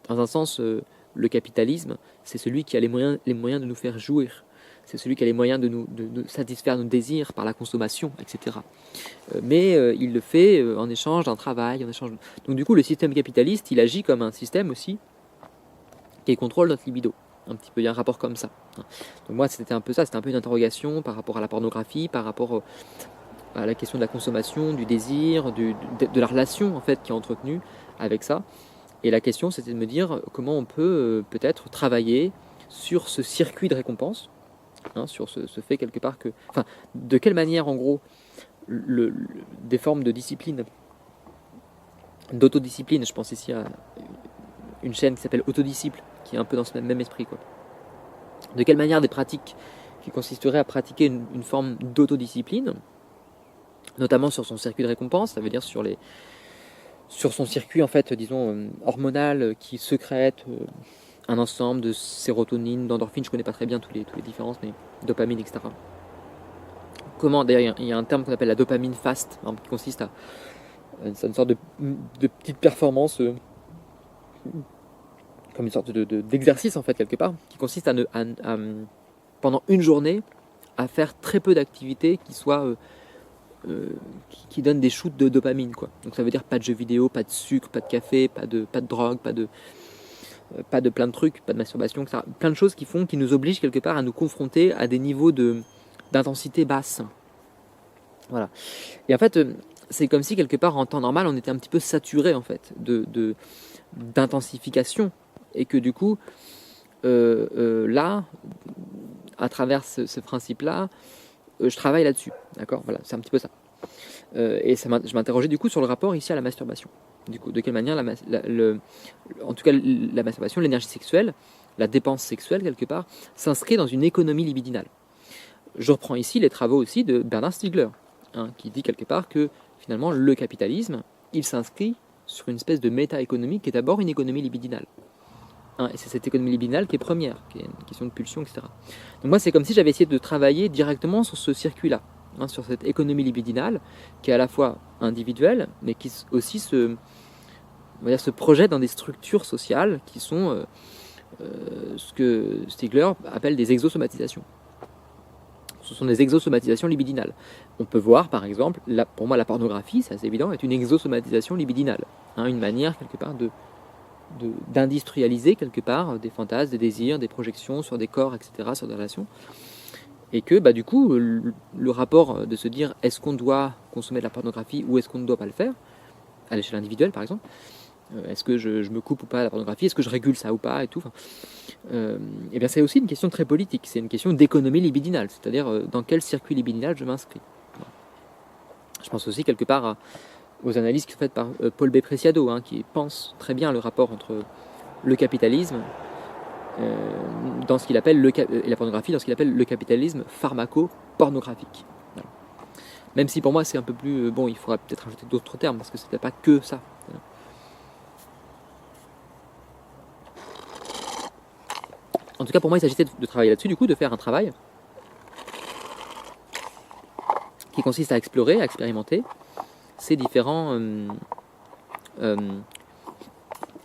[SPEAKER 1] dans un sens, le capitalisme, c'est celui qui a les moyens de nous faire jouir. C'est celui qui a les moyens de satisfaire nos désirs par la consommation, etc. Mais il le fait en échange d'un travail, Donc du coup, le système capitaliste, il agit comme un système aussi qui contrôle notre libido. Un petit peu, il y a un rapport comme ça. Donc moi, c'était un peu ça, c'était un peu une interrogation par rapport à la pornographie, par rapport à la question de la consommation, du désir, de la relation en fait qui est entretenue avec ça. Et la question, c'était de me dire comment on peut peut-être travailler sur ce circuit de récompense, sur ce fait quelque part que, de quelle manière en gros des formes de discipline, d'autodiscipline, je pense ici à une chaîne qui s'appelle Autodisciple, qui est un peu dans ce même esprit, quoi. De quelle manière des pratiques qui consisteraient à pratiquer une forme d'autodiscipline, notamment sur son circuit de récompense, ça veut dire sur son circuit en fait, disons, hormonal, qui sécrète un ensemble de sérotonine, d'endorphine, je connais pas très bien toutes les différences, mais dopamine, etc. Comment, d'ailleurs, il y a un terme qu'on appelle la dopamine fast, qui consiste à une sorte de petite performance, comme une sorte d'exercice en fait quelque part, qui consiste à pendant une journée à faire très peu d'activités qui soient qui donnent des shoots de dopamine, quoi. Donc ça veut dire pas de jeux vidéo, pas de sucre, pas de café, pas de drogue, pas de plein de trucs, pas de masturbation, etc. Plein de choses qui nous obligent quelque part à nous confronter à des niveaux d'intensité basse. Voilà. Et en fait, c'est comme si quelque part en temps normal on était un petit peu saturé en fait d'intensification, et que du coup là, à travers ce principe-là, je travaille là-dessus, d'accord, voilà, c'est un petit peu ça. Et je m'interrogeais du coup sur le rapport ici à la masturbation. Du coup, de quelle manière en tout cas la masturbation, l'énergie sexuelle, la dépense sexuelle quelque part, s'inscrit dans une économie libidinale. Je reprends ici les travaux aussi de Bernard Stiegler, qui dit quelque part que finalement le capitalisme, il s'inscrit sur une espèce de méta-économie qui est d'abord une économie libidinale. Et c'est cette économie libidinale qui est première, qui est une question de pulsion, etc. Donc moi, c'est comme si j'avais essayé de travailler directement sur ce circuit-là, sur cette économie libidinale qui est à la fois individuelle, mais qui aussi on va dire, se projette dans des structures sociales qui sont ce que Stigler appelle des exosomatisations. Ce sont des exosomatisations libidinales. On peut voir, par exemple, pour moi la pornographie, c'est assez évident, est une exosomatisation libidinale, une manière quelque part d'industrialiser quelque part des fantasmes, des désirs, des projections sur des corps, etc., sur des relations. Et que du coup, le rapport de se dire est-ce qu'on doit consommer de la pornographie ou est-ce qu'on ne doit pas le faire, à l'échelle individuelle par exemple, est-ce que je me coupe ou pas de la pornographie, est-ce que je régule ça ou pas, et tout. Et bien c'est aussi une question très politique, c'est une question d'économie libidinale, c'est-à-dire dans quel circuit libidinal je m'inscris. Je pense aussi quelque part aux analyses qui sont faites par Paul B. Preciado, qui pense très bien le rapport entre le capitalisme dans ce qu'il appelle et la pornographie dans ce qu'il appelle le capitalisme pharmaco-pornographique. Voilà. Même si pour moi c'est un peu plus... il faudra peut-être rajouter d'autres termes, parce que c'était pas que ça. Voilà. En tout cas pour moi il s'agissait de travailler là-dessus, du coup de faire un travail qui consiste à explorer, à expérimenter ces différentes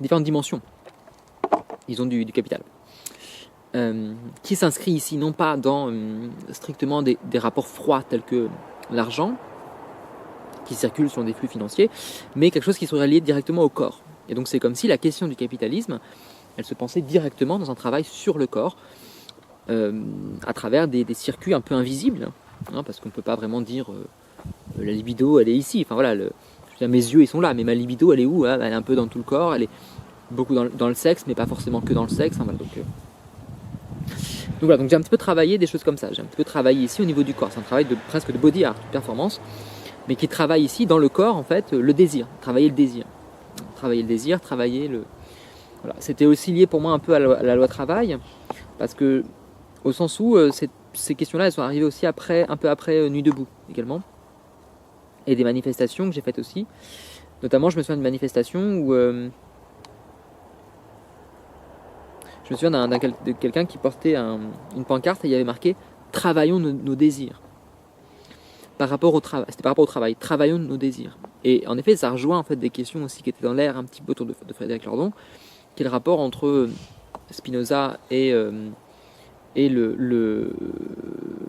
[SPEAKER 1] dimensions, disons, du capital. Qui s'inscrit ici non pas dans strictement des rapports froids tels que l'argent qui circule sur des flux financiers, mais quelque chose qui serait lié directement au corps. Et donc c'est comme si la question du capitalisme, elle se pensait directement dans un travail sur le corps, à travers des circuits un peu invisibles, parce qu'on ne peut pas vraiment dire la libido elle est ici, enfin voilà, mes yeux ils sont là, mais ma libido elle est où, elle est un peu dans tout le corps, elle est beaucoup dans le sexe, mais pas forcément que dans le sexe, voilà, donc voilà, donc j'ai un petit peu travaillé des choses comme ça, j'ai un petit peu travaillé ici au niveau du corps, c'est un travail presque de body art, de performance, mais qui travaille ici dans le corps en fait le désir, travailler le désir, travailler le... Voilà. C'était aussi lié pour moi un peu à la loi travail, parce que au sens où ces questions-là elles sont arrivées aussi un peu après Nuit debout également, et des manifestations que j'ai faites aussi, notamment je me souviens d'une manifestation où je me souviens de quelqu'un qui portait une pancarte et il y avait marqué « Travaillons nos désirs ». Par rapport au travail, c'était par rapport au travail, « Travaillons nos désirs ». Et en effet, ça rejoint en fait des questions aussi qui étaient dans l'air un petit peu autour de Frédéric Lordon, qui est le rapport entre Spinoza et le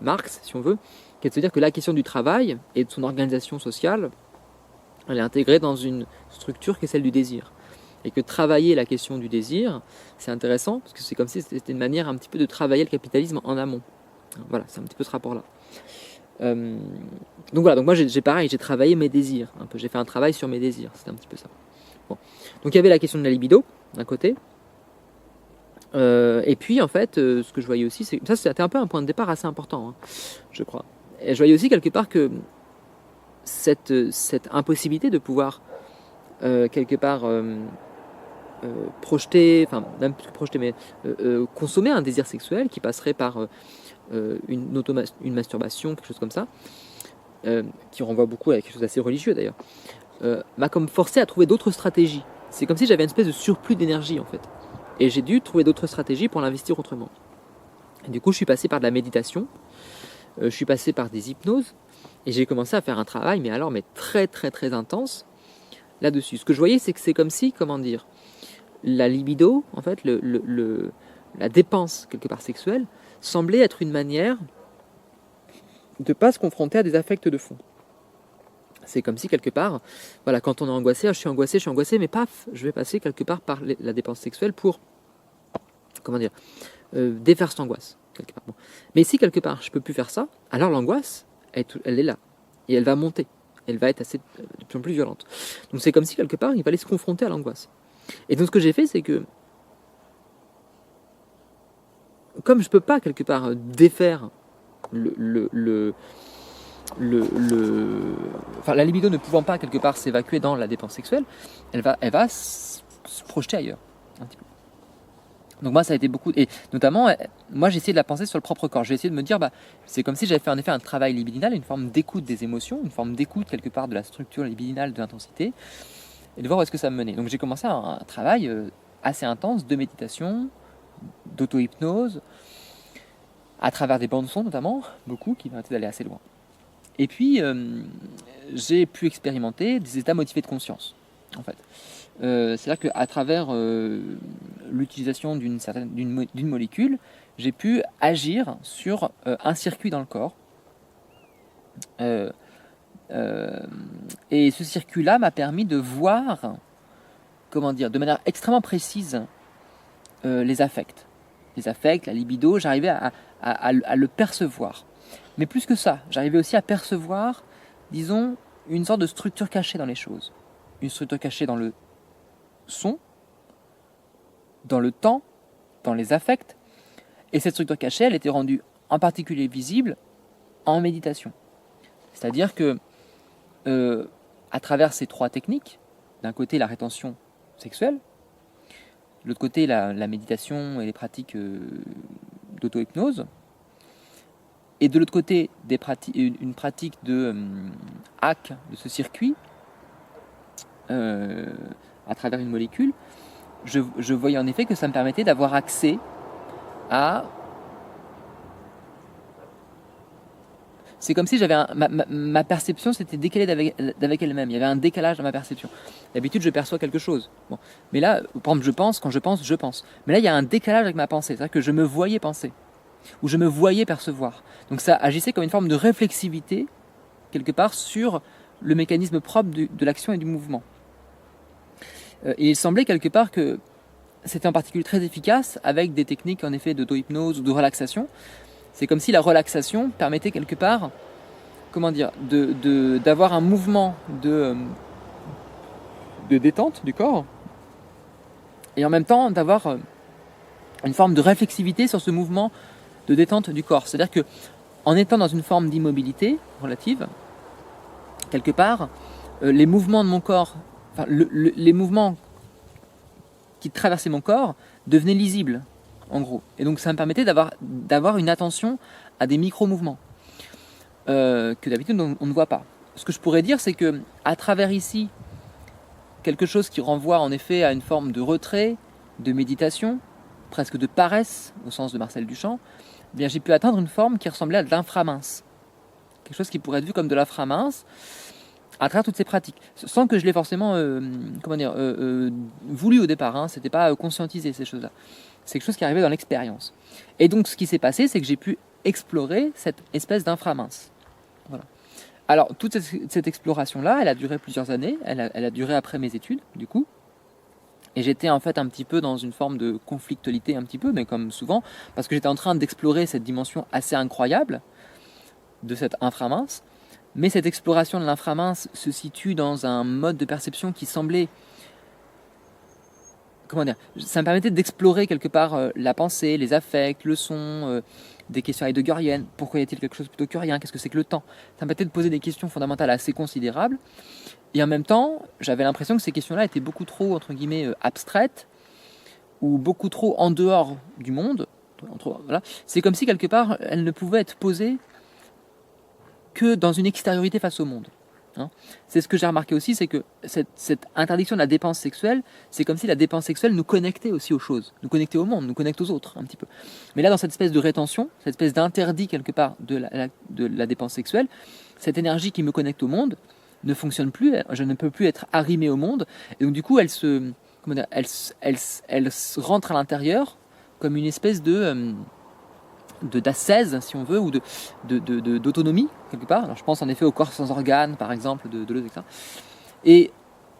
[SPEAKER 1] Marx, si on veut, qui est de se dire que la question du travail et de son organisation sociale, elle est intégrée dans une structure qui est celle du désir. Et que travailler la question du désir, c'est intéressant, parce que c'est comme si c'était une manière un petit peu de travailler le capitalisme en amont. Voilà, c'est un petit peu ce rapport-là. Donc voilà, donc moi j'ai travaillé mes désirs, un peu, j'ai fait un travail sur mes désirs, c'était un petit peu ça. Bon. Donc il y avait la question de la libido, d'un côté, et puis en fait, ce que je voyais aussi, ça c'était un peu un point de départ assez important, je crois. Et je voyais aussi quelque part que cette impossibilité de pouvoir quelque part projeter, enfin même plus que projeter, mais consommer un désir sexuel qui passerait par une masturbation, quelque chose comme ça, qui renvoie beaucoup à quelque chose d'assez religieux d'ailleurs, m'a comme forcé à trouver d'autres stratégies. C'est comme si j'avais une espèce de surplus d'énergie en fait. Et j'ai dû trouver d'autres stratégies pour l'investir autrement. Et du coup, je suis passé par de la méditation, je suis passé par des hypnoses, et j'ai commencé à faire un travail, mais très très très intense là-dessus. Ce que je voyais, c'est que c'est comme si, comment dire, la libido, en fait, la dépense quelque part sexuelle, semblait être une manière de ne pas se confronter à des affects de fond. C'est comme si quelque part, voilà, quand on est angoissé, je suis angoissé, mais paf, je vais passer quelque part par la dépense sexuelle pour, comment dire, défaire cette angoisse, quelque part. Bon. Mais si quelque part je peux plus faire ça, alors l'angoisse, elle est là, et elle va monter, elle va être de plus en plus violente. Donc c'est comme si quelque part il fallait se confronter à l'angoisse. Et donc ce que j'ai fait, c'est que, comme je peux pas quelque part défaire enfin, la libido ne pouvant pas quelque part s'évacuer dans la dépense sexuelle, elle va se projeter ailleurs, un petit peu. Donc moi ça a été beaucoup, et notamment moi j'ai essayé de la penser sur le propre corps. J'ai essayé de me dire c'est comme si j'avais fait en effet un travail libidinal, une forme d'écoute des émotions, une forme d'écoute quelque part de la structure libidinale de l'intensité, et de voir où est-ce que ça me menait. Donc j'ai commencé un travail assez intense de méditation, d'auto-hypnose, à travers des bandes son notamment, beaucoup, qui m'ont été d'aller assez loin. Et puis, j'ai pu expérimenter des états motivés de conscience, en fait. C'est-à-dire qu'à travers l'utilisation d'une molécule, j'ai pu agir sur un circuit dans le corps. Et ce circuit-là m'a permis de voir, de manière extrêmement précise, les affects. Les affects, la libido, j'arrivais à le percevoir. Mais plus que ça, j'arrivais aussi à percevoir, disons, une sorte de structure cachée dans les choses. Une structure cachée dans le son, dans le temps, dans les affects. Et cette structure cachée, elle était rendue en particulier visible en méditation. C'est-à-dire que, à travers ces 3 techniques, d'un côté la rétention sexuelle, de l'autre côté la méditation et les pratiques d'auto-hypnose, et de l'autre côté une pratique de hack de ce circuit à travers une molécule, je voyais en effet que ça me permettait d'avoir accès à... C'est comme si j'avais ma perception s'était décalée d'avec elle-même. Il y avait un décalage dans ma perception. D'habitude, je perçois quelque chose. Bon. Mais là, par exemple, quand je pense, je pense. Mais là, il y a un décalage avec ma pensée. C'est-à-dire que je me voyais penser. Ou je me voyais percevoir. Donc ça agissait comme une forme de réflexivité, quelque part, sur le mécanisme propre de l'action et du mouvement. Et il semblait quelque part que c'était en particulier très efficace avec des techniques, en effet, d'auto-hypnose ou de relaxation. C'est comme si la relaxation permettait quelque part, d'avoir un mouvement de détente du corps et en même temps d'avoir une forme de réflexivité sur ce mouvement de détente du corps. C'est-à-dire que en étant dans une forme d'immobilité relative, quelque part, les mouvements de mon corps, les mouvements qui traversaient mon corps devenaient lisibles. En gros. Et donc ça me permettait d'avoir une attention à des micro-mouvements que d'habitude on ne voit pas. Ce que je pourrais dire, c'est que à travers ici, quelque chose qui renvoie en effet à une forme de retrait, de méditation, presque de paresse, au sens de Marcel Duchamp, eh bien, j'ai pu atteindre une forme qui ressemblait à de l'inframince. Quelque chose qui pourrait être vu comme de l'inframince à travers toutes ces pratiques, sans que je l'ai forcément voulu au départ, hein. C'était pas conscientisé ces choses-là. C'est quelque chose qui arrivait dans l'expérience. Et donc ce qui s'est passé, c'est que j'ai pu explorer cette espèce d'inframince. Voilà. Alors toute cette exploration-là, elle a duré plusieurs années, elle a duré après mes études, du coup. Et j'étais en fait un petit peu dans une forme de conflictualité, un petit peu, mais comme souvent, parce que j'étais en train d'explorer cette dimension assez incroyable de cette inframince. Mais cette exploration de l'inframince se situe dans un mode de perception qui semblait... ça me permettait d'explorer quelque part la pensée, les affects, le son, des questions heideggeriennes. Pourquoi y a-t-il quelque chose plutôt que rien? Qu'est-ce que c'est que le temps? Ça me permettait de poser des questions fondamentales assez considérables. Et en même temps, j'avais l'impression que ces questions-là étaient beaucoup trop, entre guillemets, abstraites, ou beaucoup trop en dehors du monde. Voilà. C'est comme si quelque part, elles ne pouvaient être posées que dans une extériorité face au monde. Hein. C'est ce que j'ai remarqué aussi, c'est que cette interdiction de la dépense sexuelle, c'est comme si la dépense sexuelle nous connectait aussi aux choses, nous connectait au monde, nous connecte aux autres un petit peu. Mais là, dans cette espèce de rétention, cette espèce d'interdit quelque part de la dépense sexuelle, cette énergie qui me connecte au monde ne fonctionne plus, je ne peux plus être arrimé au monde, et donc du coup, elle rentre à l'intérieur comme une espèce d'ascèse, si on veut, ou d'autonomie, quelque part. Alors, je pense en effet au corps sans organes, par exemple, de Deleuze, etc. Et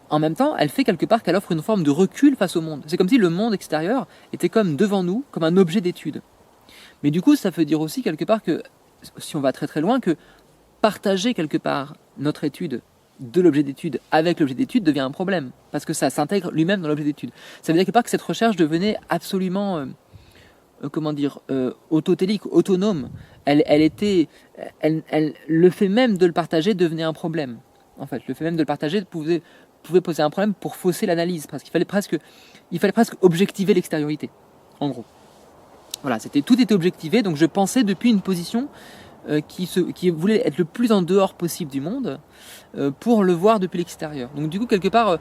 [SPEAKER 1] en même temps, elle fait quelque part qu'elle offre une forme de recul face au monde. C'est comme si le monde extérieur était comme devant nous, comme un objet d'étude. Mais du coup, ça veut dire aussi quelque part que, si on va très très loin, que partager quelque part notre étude de l'objet d'étude avec l'objet d'étude devient un problème, parce que ça s'intègre lui-même dans l'objet d'étude. Ça veut dire quelque part que cette recherche devenait absolument... autotélique, autonome. Le fait même de le partager devenait un problème. En fait, le fait même de le partager pouvait poser un problème pour fausser l'analyse, parce qu'il fallait presque objectiver l'extériorité. En gros, voilà, tout était objectivé. Donc, je pensais depuis une position qui voulait être le plus en dehors possible du monde pour le voir depuis l'extérieur. Donc, du coup, quelque part,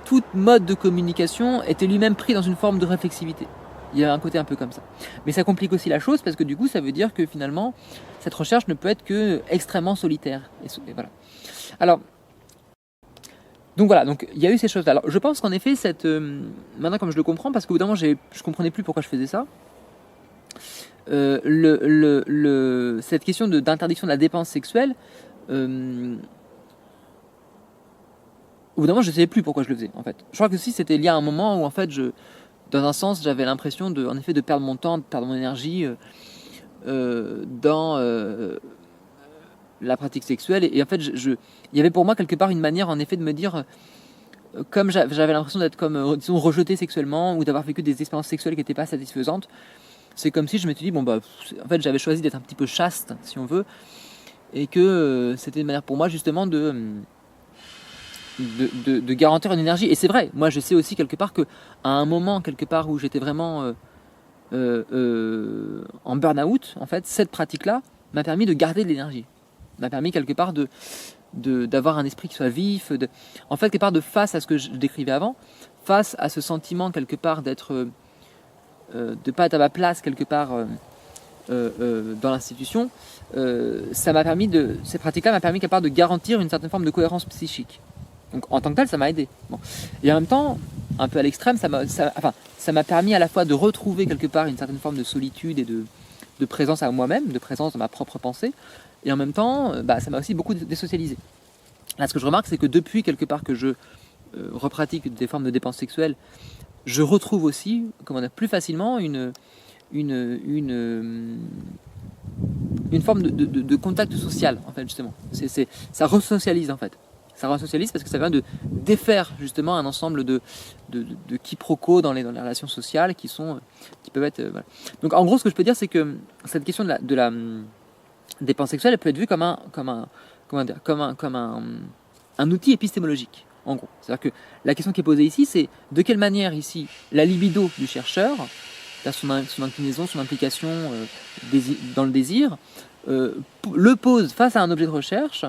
[SPEAKER 1] tout mode de communication était lui-même pris dans une forme de réflexivité. Il y a un côté un peu comme ça. Mais ça complique aussi la chose parce que du coup, ça veut dire que finalement, cette recherche ne peut être que extrêmement solitaire. Et voilà. Alors, donc voilà, donc il y a eu ces choses-là. Alors, je pense qu'en effet, maintenant comme je le comprends, parce qu'au bout d'un moment, je comprenais plus pourquoi je faisais ça. Cette question d'interdiction de la dépense sexuelle, au bout d'un moment, je ne savais plus pourquoi je le faisais, en fait. Je crois que si c'était lié à un moment où, en fait, dans un sens, j'avais l'impression en effet, de perdre mon temps, de perdre mon énergie dans la pratique sexuelle. Et en fait, il y avait pour moi quelque part une manière, en effet, de me dire, comme j'avais l'impression d'être comme, disons, rejeté sexuellement ou d'avoir vécu des expériences sexuelles qui n'étaient pas satisfaisantes. C'est comme si je m'étais dit, bon, bah, en fait, j'avais choisi d'être un petit peu chaste, si on veut, et que c'était une manière pour moi, justement, de garantir une énergie. Et c'est vrai, moi, je sais aussi quelque part qu'à un moment, quelque part, où j'étais vraiment en burn-out, en fait, cette pratique-là m'a permis de garder de l'énergie. M'a permis, quelque part, d'avoir un esprit qui soit vif, en fait, quelque part, de face à ce que je décrivais avant, face à ce sentiment, quelque part, d'être... de pas être à ma place quelque part dans l'institution, ça m'a permis ces pratiques-là m'a permis quelque part de garantir une certaine forme de cohérence psychique. Donc en tant que tel, ça m'a aidé. Bon. Et en même temps, un peu à l'extrême, ça m'a permis à la fois de retrouver quelque part une certaine forme de solitude et de présence à moi-même, de présence dans ma propre pensée, et en même temps, ça m'a aussi beaucoup désocialisé. Là, ce que je remarque, c'est que depuis quelque part que je repratique des formes de dépenses sexuelles, je retrouve aussi, plus facilement une forme de contact social, en fait, justement. Ça resocialise, en fait. Ça resocialise parce que ça vient de défaire, justement, un ensemble de quiproquos dans les relations sociales qui peuvent être... voilà. Donc, en gros, ce que je peux dire, c'est que cette question de la dépense sexuelle, elle peut être vue comme un outil épistémologique. En gros, c'est-à-dire que la question qui est posée ici, c'est de quelle manière ici la libido du chercheur, son inclinaison, son implication dans le désir, le pose face à un objet de recherche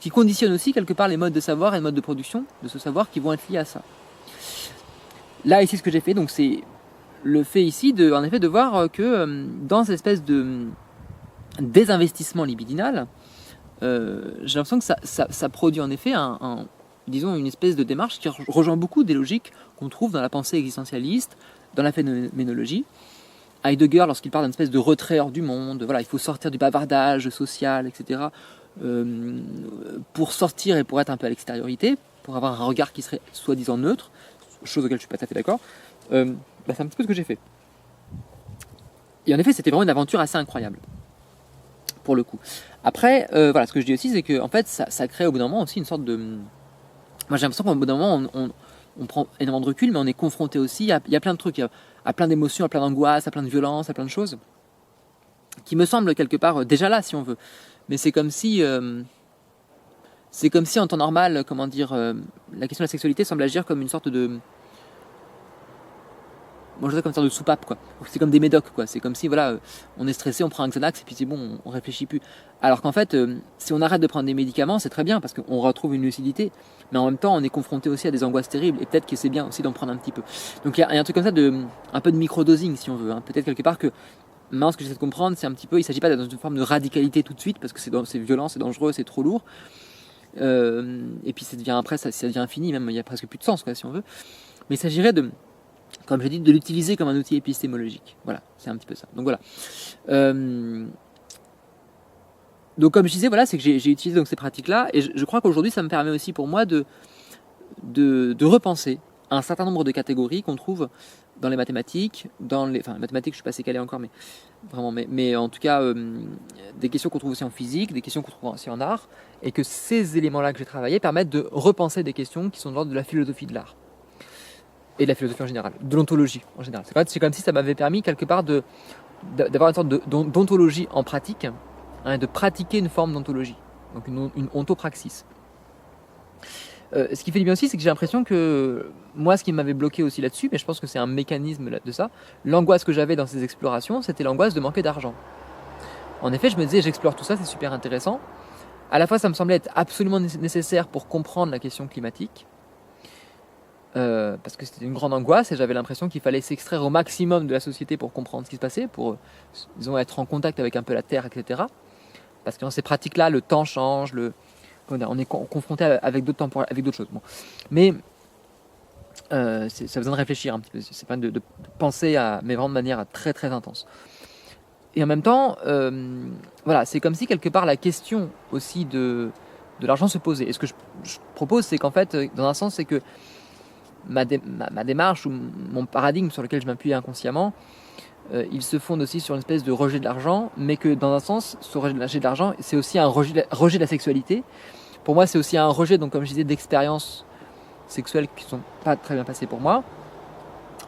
[SPEAKER 1] qui conditionne aussi quelque part les modes de savoir et les modes de production de ce savoir qui vont être liés à ça. Là, ici, ce que j'ai fait, donc c'est le fait ici, en effet, de voir que dans cette espèce de désinvestissement libidinal, j'ai l'impression que ça produit en effet disons une espèce de démarche qui rejoint beaucoup des logiques qu'on trouve dans la pensée existentialiste, dans la phénoménologie. Heidegger, lorsqu'il parle d'une espèce de retrait hors du monde, voilà, il faut sortir du bavardage social, etc., pour sortir et pour être un peu à l'extériorité, pour avoir un regard qui serait soi-disant neutre, chose auquel je suis pas tout à fait d'accord. C'est un petit peu ce que j'ai fait. Et en effet, c'était vraiment une aventure assez incroyable, pour le coup. Après, voilà, ce que je dis aussi, c'est que en fait, ça crée au bout d'un moment aussi une sorte de... Moi, j'ai l'impression qu'au bout d'un moment, on prend énormément de recul, mais on est confronté aussi à plein de trucs, à plein d'émotions, à plein d'angoisses, à plein de violences, à plein de choses, qui me semblent quelque part déjà là, si on veut. Mais c'est comme si en temps normal, la question de la sexualité semble agir comme une sorte de... Moi, je dirais comme une sorte de soupape, quoi. C'est comme des médocs, quoi. C'est comme si, voilà, on est stressé, on prend un Xanax, et puis c'est bon, on réfléchit plus. Alors qu'en fait, si on arrête de prendre des médicaments, c'est très bien, parce qu'on retrouve une lucidité. Mais en même temps, on est confronté aussi à des angoisses terribles, et peut-être que c'est bien aussi d'en prendre un petit peu. Donc il y a un truc comme ça, un peu de microdosing, si on veut. Hein. Peut-être quelque part que, maintenant, ce que j'essaie de comprendre, c'est un petit peu, il ne s'agit pas d'être dans une forme de radicalité tout de suite, parce que c'est violent, c'est dangereux, c'est trop lourd. Et puis ça devient infini, même, il n'y a presque plus de sens, quoi, si on veut. Mais il s'agirait comme j'ai dit, de l'utiliser comme un outil épistémologique. Voilà, c'est un petit peu ça. Donc voilà. Donc comme je disais, voilà, c'est que j'ai utilisé donc ces pratiques-là, et je crois qu'aujourd'hui, ça me permet aussi pour moi de repenser un certain nombre de catégories qu'on trouve dans les mathématiques, les mathématiques, je suis pas assez calé encore, mais vraiment, mais en tout cas, des questions qu'on trouve aussi en physique, des questions qu'on trouve aussi en art, et que ces éléments-là que j'ai travaillés permettent de repenser des questions qui sont de l'ordre de la philosophie de l'art. Et de la philosophie en général, de l'ontologie en général. C'est comme si ça m'avait permis quelque part d'avoir une sorte d'ontologie en pratique, hein, de pratiquer une forme d'ontologie, donc une ontopraxis. Ce qui fait du bien aussi, c'est que j'ai l'impression que moi, ce qui m'avait bloqué aussi là-dessus, mais je pense que c'est un mécanisme de ça, l'angoisse que j'avais dans ces explorations, c'était l'angoisse de manquer d'argent. En effet, je me disais, j'explore tout ça, c'est super intéressant. À la fois, ça me semblait être absolument nécessaire pour comprendre la question climatique. parce que c'était une grande angoisse et j'avais l'impression qu'il fallait s'extraire au maximum de la société pour comprendre ce qui se passait, pour disons, être en contact avec un peu la terre, etc. Parce que dans ces pratiques-là, le temps change, on est confronté avec d'autres choses. Bon. Mais ça a besoin de réfléchir un petit peu, c'est pas de penser mais vraiment de manière très très intense. Et en même temps, voilà, c'est comme si quelque part la question aussi de l'argent se posait. Et ce que je propose, c'est qu'en fait, dans un sens, c'est que ma démarche ou mon paradigme sur lequel je m'appuie inconsciemment, il se fonde aussi sur une espèce de rejet de l'argent, mais que dans un sens, ce rejet de l'argent, c'est aussi un rejet de la sexualité. Pour moi, c'est aussi un rejet, donc comme je disais, d'expériences sexuelles qui ne sont pas très bien passées pour moi,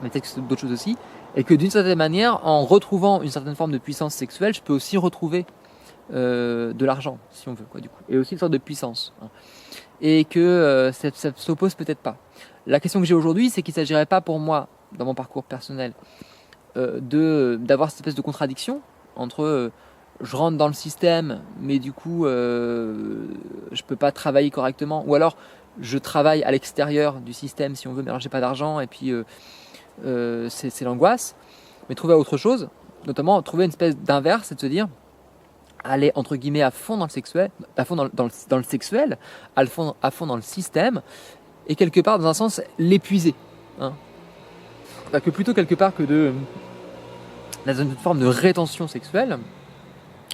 [SPEAKER 1] mais peut-être que c'est d'autres choses aussi, et que d'une certaine manière, en retrouvant une certaine forme de puissance sexuelle, je peux aussi retrouver de l'argent, si on veut, quoi, du coup, et aussi une sorte de puissance, hein. Et que ça ne s'oppose peut-être pas. La question que j'ai aujourd'hui, c'est qu'il ne s'agirait pas pour moi, dans mon parcours personnel, d'avoir cette espèce de contradiction entre je rentre dans le système, mais du coup, je peux pas travailler correctement, ou alors je travaille à l'extérieur du système, si on veut, mais alors j'ai pas d'argent, et puis c'est l'angoisse. Mais trouver autre chose, notamment trouver une espèce d'inverse, c'est de se dire aller entre guillemets à fond dans le sexuel, à fond dans le sexuel, à fond dans le système, et quelque part dans un sens l'épuiser, hein. Que plutôt quelque part que dans une forme de rétention sexuelle,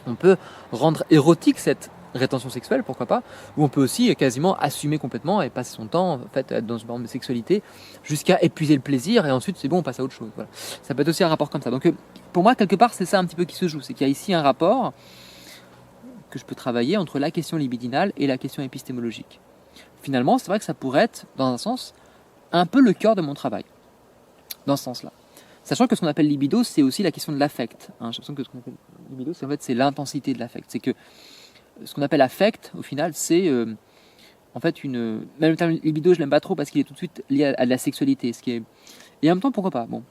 [SPEAKER 1] on peut rendre érotique cette rétention sexuelle, pourquoi pas, ou on peut aussi quasiment assumer complètement et passer son temps, en fait, être dans une forme de sexualité jusqu'à épuiser le plaisir et ensuite c'est bon, on passe à autre chose. Voilà. Ça peut être aussi un rapport comme ça. Donc pour moi, quelque part, c'est ça un petit peu qui se joue, c'est qu'il y a ici un rapport que je peux travailler entre la question libidinale et la question épistémologique. Finalement, c'est vrai que ça pourrait être, dans un sens, un peu le cœur de mon travail, dans ce sens-là. Sachant que ce qu'on appelle libido, c'est aussi la question de l'affect. J'ai l'impression que ce qu'on appelle libido, c'est l'intensité de l'affect. C'est que ce qu'on appelle affect, au final, c'est en fait même le terme libido, je l'aime pas trop parce qu'il est tout de suite lié à la sexualité. Et en même temps, pourquoi pas. Bon.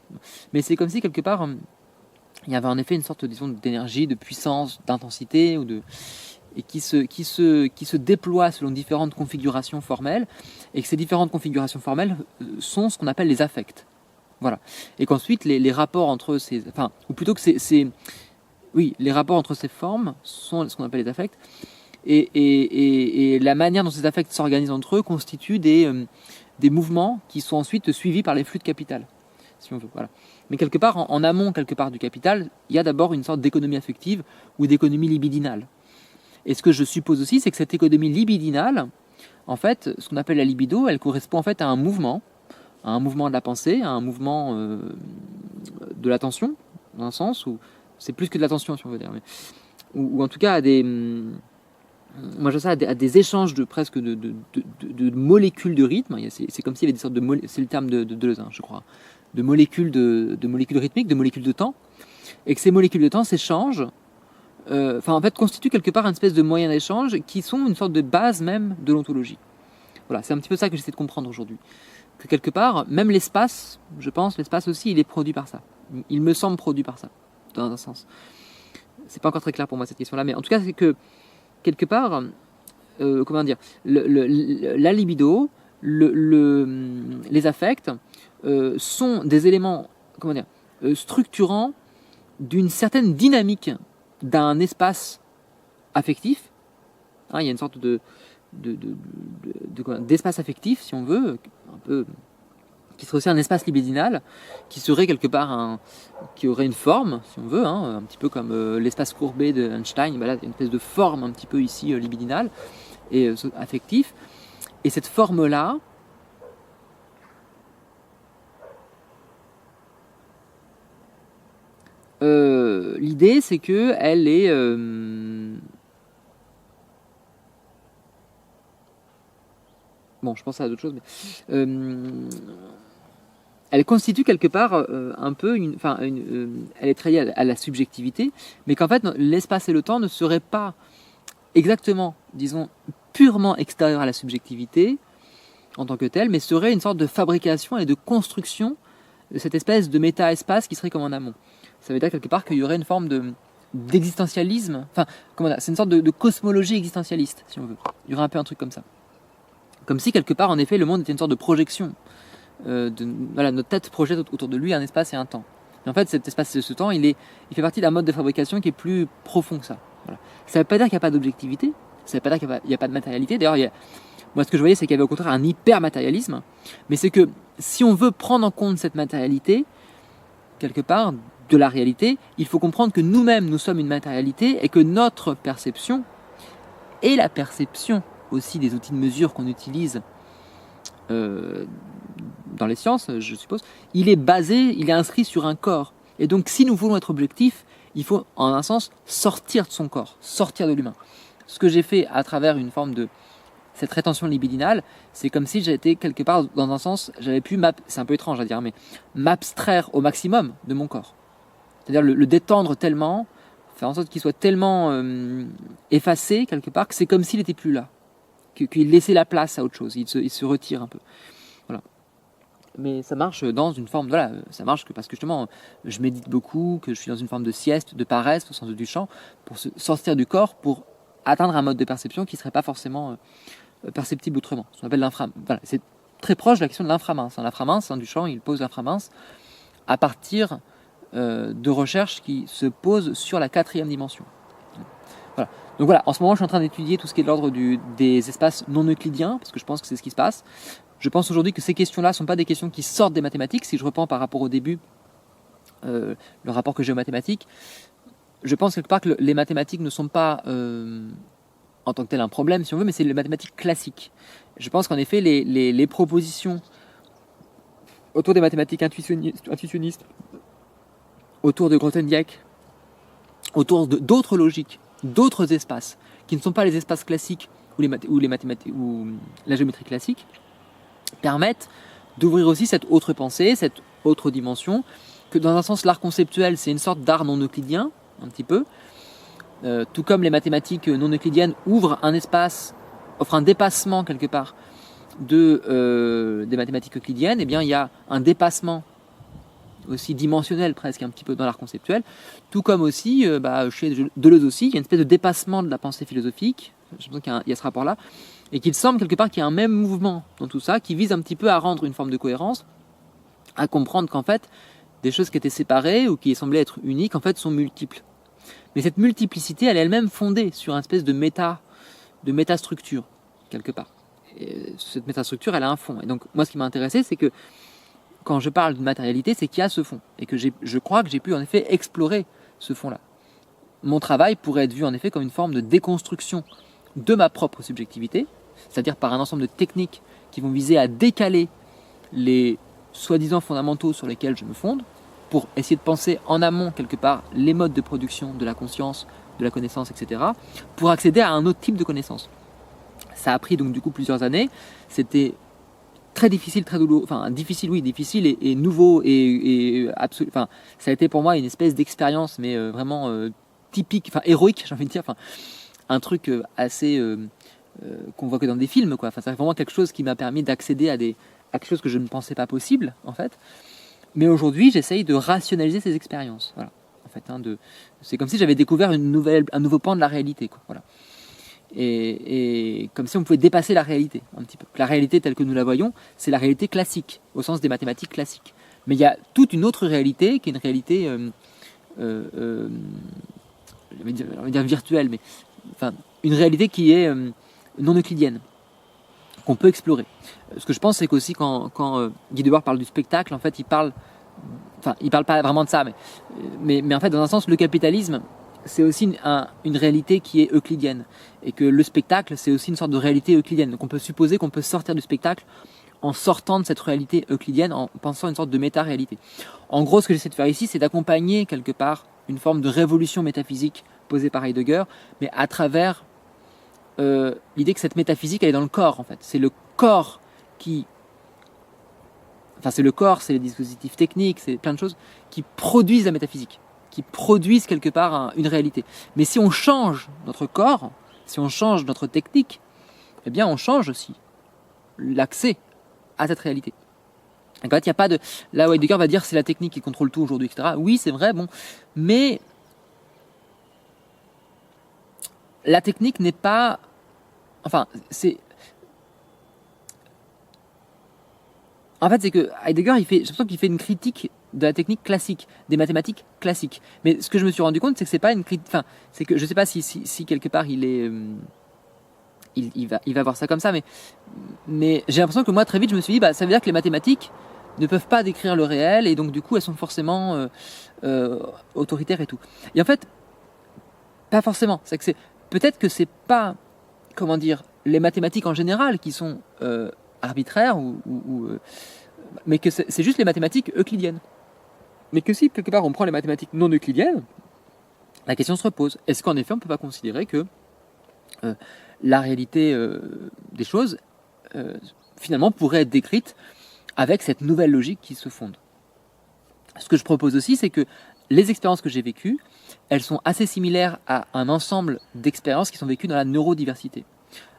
[SPEAKER 1] Mais c'est comme si, quelque part, il y avait en effet une sorte, disons, d'énergie, de puissance, d'intensité, et qui se déploie selon différentes configurations formelles, et que ces différentes configurations formelles sont ce qu'on appelle les affects. Voilà. Et qu'ensuite, les rapports entre ces... Enfin, ou plutôt que les rapports entre ces formes sont ce qu'on appelle les affects, et la manière dont ces affects s'organisent entre eux constitue des mouvements qui sont ensuite suivis par les flux de capital, si on veut. Voilà. Mais quelque part, en amont quelque part du capital, il y a d'abord une sorte d'économie affective ou d'économie libidinale. Et ce que je suppose aussi, c'est que cette économie libidinale, en fait, ce qu'on appelle la libido, elle correspond en fait à un mouvement de la pensée, à un mouvement de l'attention, dans un sens où c'est plus que de l'attention, si on veut dire, mais, ou en tout cas à moi je sais à des échanges presque de molécules de rythme. C'est comme s'il y avait des sortes de c'est le terme de Deleuze, je crois, de molécules rythmiques, de molécules de temps, et que ces molécules de temps s'échangent. En fait, constituent quelque part une espèce de moyen d'échange qui sont une sorte de base même de l'ontologie. Voilà, c'est un petit peu ça que j'essaie de comprendre aujourd'hui. Que quelque part, même l'espace, je pense, l'espace aussi, il est produit par ça. Il me semble produit par ça, dans un sens. C'est pas encore très clair pour moi cette question-là, mais en tout cas, c'est que quelque part, la libido, les affects sont des éléments, structurants d'une certaine dynamique d'un espace affectif. Il y a une sorte d'espace affectif, si on veut, un peu, qui serait aussi un espace libidinal, qui serait quelque part qui aurait une forme, si on veut, un petit peu comme l'espace courbé de Einstein. Là, il y a une espèce de forme un petit peu ici libidinale et affectif. Et cette forme-là, l'idée, c'est que elle est bon, je pense à d'autres choses, mais elle constitue quelque part un peu elle est très liée à la subjectivité, mais qu'en fait l'espace et le temps ne seraient pas exactement, disons, purement extérieurs à la subjectivité en tant que tel, mais seraient une sorte de fabrication et de construction de cette espèce de méta-espace qui serait comme en amont. Ça veut dire quelque part qu'il y aurait une forme d'existentialisme, c'est une sorte de cosmologie existentialiste, si on veut. Il y aurait un peu un truc comme ça. Comme si quelque part, en effet, le monde était une sorte de projection voilà, notre tête projette autour de lui un espace et un temps. Mais en fait, cet espace et ce temps, il fait partie d'un mode de fabrication qui est plus profond que ça. Voilà. Ça ne veut pas dire qu'il n'y a pas d'objectivité, ça ne veut pas dire qu'il n'y a pas de matérialité. D'ailleurs, moi, ce que je voyais, c'est qu'il y avait au contraire un hyper-matérialisme. Mais c'est que si on veut prendre en compte cette matérialité, quelque part, de la réalité, il faut comprendre que nous-mêmes, nous sommes une matérialité et que notre perception et la perception aussi des outils de mesure qu'on utilise dans les sciences, je suppose, il est inscrit sur un corps. Et donc, si nous voulons être objectifs, il faut, en un sens, sortir de son corps, sortir de l'humain. Ce que j'ai fait à travers une forme de cette rétention libidinale, c'est comme si j'étais quelque part, dans un sens, j'avais pu, c'est un peu étrange à dire, mais m'abstraire au maximum de mon corps. C'est-à-dire le détendre tellement, faire en sorte qu'il soit tellement effacé quelque part, que c'est comme s'il n'était plus là, qu'il laissait la place à autre chose, il se retire un peu. Voilà. Mais ça marche dans une forme, voilà, ça marche parce que justement, je médite beaucoup, que je suis dans une forme de sieste, de paresse, au sens du champ, pour sortir du corps, pour atteindre un mode de perception qui ne serait pas forcément perceptible autrement. Ce qu'on appelle l'inframince. Voilà, c'est très proche de la question de l'inframince. L'inframince, Duchamp, il pose l'inframince à partir de recherches qui se posent sur la 4e dimension. Voilà. Donc voilà, en ce moment, je suis en train d'étudier tout ce qui est de l'ordre des espaces non euclidiens, parce que je pense que c'est ce qui se passe. Je pense aujourd'hui que ces questions-là ne sont pas des questions qui sortent des mathématiques. Si je reprends par rapport au début, le rapport que j'ai aux mathématiques, je pense quelque part que les mathématiques ne sont pas en tant que tel un problème, si on veut, mais c'est les mathématiques classiques. Je pense qu'en effet, les propositions autour des mathématiques intuitionnistes, autour de Grothendieck, autour d'autres logiques, d'autres espaces, qui ne sont pas les espaces classiques ou la géométrie classique, permettent d'ouvrir aussi cette autre pensée, cette autre dimension, que dans un sens, l'art conceptuel, c'est une sorte d'art non euclidien, un petit peu, tout comme les mathématiques non euclidiennes ouvrent un espace, offrent un dépassement quelque part des mathématiques euclidiennes, eh bien il y a un dépassement aussi dimensionnel presque un petit peu dans l'art conceptuel, tout comme aussi chez Deleuze aussi, il y a une espèce de dépassement de la pensée philosophique, je pense qu'il y a ce rapport-là, et qu'il semble quelque part qu'il y a un même mouvement dans tout ça, qui vise un petit peu à rendre une forme de cohérence, à comprendre qu'en fait, des choses qui étaient séparées ou qui semblaient être uniques, en fait, sont multiples. Mais cette multiplicité, elle est elle-même fondée sur une espèce de métastructure, quelque part. Et cette métastructure, elle a un fond. Et donc, moi, ce qui m'a intéressé, c'est que quand je parle de matérialité, c'est qu'il y a ce fond. Et que je crois que j'ai pu, en effet, explorer ce fond-là. Mon travail pourrait être vu, en effet, comme une forme de déconstruction de ma propre subjectivité, c'est-à-dire par un ensemble de techniques qui vont viser à décaler les soi-disant fondamentaux sur lesquels je me fonde, pour essayer de penser en amont, quelque part, les modes de production de la conscience, de la connaissance, etc., pour accéder à un autre type de connaissance. Ça a pris donc du coup plusieurs années, c'était très difficile, très douloureux, enfin difficile, oui, difficile et nouveau, et absolu, enfin, ça a été pour moi une espèce d'expérience, mais vraiment typique, enfin héroïque, j'ai envie de dire, enfin, un truc assez qu'on voit que dans des films, quoi. Enfin, c'est vraiment quelque chose qui m'a permis d'accéder à quelque chose que je ne pensais pas possible, en fait. Mais aujourd'hui, j'essaye de rationaliser ces expériences. Voilà. En fait, c'est comme si j'avais découvert un nouveau pan de la réalité, quoi. Voilà. Et comme si on pouvait dépasser la réalité, un petit peu. La réalité telle que nous la voyons, c'est la réalité classique, au sens des mathématiques classiques. Mais il y a toute une autre réalité, qui est une réalité, je vais dire virtuelle, mais enfin, une réalité qui est non euclidienne, qu'on peut explorer. Ce que je pense, c'est qu'aussi quand Guy Debord parle du spectacle, en fait, il parle pas vraiment de ça, mais en fait, dans un sens, le capitalisme, c'est aussi une réalité qui est euclidienne, et que le spectacle, c'est aussi une sorte de réalité euclidienne. Donc on peut supposer qu'on peut sortir du spectacle en sortant de cette réalité euclidienne, en pensant à une sorte de méta-réalité. En gros, ce que j'essaie de faire ici, c'est d'accompagner quelque part une forme de révolution métaphysique posée par Heidegger, mais à travers l'idée que cette métaphysique, elle est dans le corps, en fait. C'est le corps qui... Enfin, c'est le corps, c'est les dispositifs techniques, c'est plein de choses qui produisent la métaphysique, qui produisent quelque part une réalité. Mais si on change notre corps, si on change notre technique, eh bien, on change aussi l'accès à cette réalité. En fait, il n'y a pas de... Là où Heidegger va dire c'est la technique qui contrôle tout aujourd'hui, etc. Oui, c'est vrai, bon. Mais la technique n'est pas... Enfin, c'est... En fait, c'est que Heidegger, j'ai l'impression qu'il fait une critique de la technique classique, des mathématiques classiques. Mais ce que je me suis rendu compte, c'est que c'est pas une critique. Enfin, c'est que je sais pas si quelque part il va voir ça comme ça, mais j'ai l'impression que moi très vite je me suis dit, ça veut dire que les mathématiques ne peuvent pas décrire le réel et donc du coup elles sont forcément autoritaires et tout. Et en fait, pas forcément. Peut-être que c'est pas, comment dire, les mathématiques en général qui sont arbitraires mais que c'est juste les mathématiques euclidiennes. Mais que si quelque part on prend les mathématiques non euclidiennes, la question se repose. Est-ce qu'en effet on ne peut pas considérer que la réalité des choses finalement pourrait être décrite avec cette nouvelle logique qui se fonde. Ce que je propose aussi, c'est que les expériences que j'ai vécues, elles sont assez similaires à un ensemble d'expériences qui sont vécues dans la neurodiversité.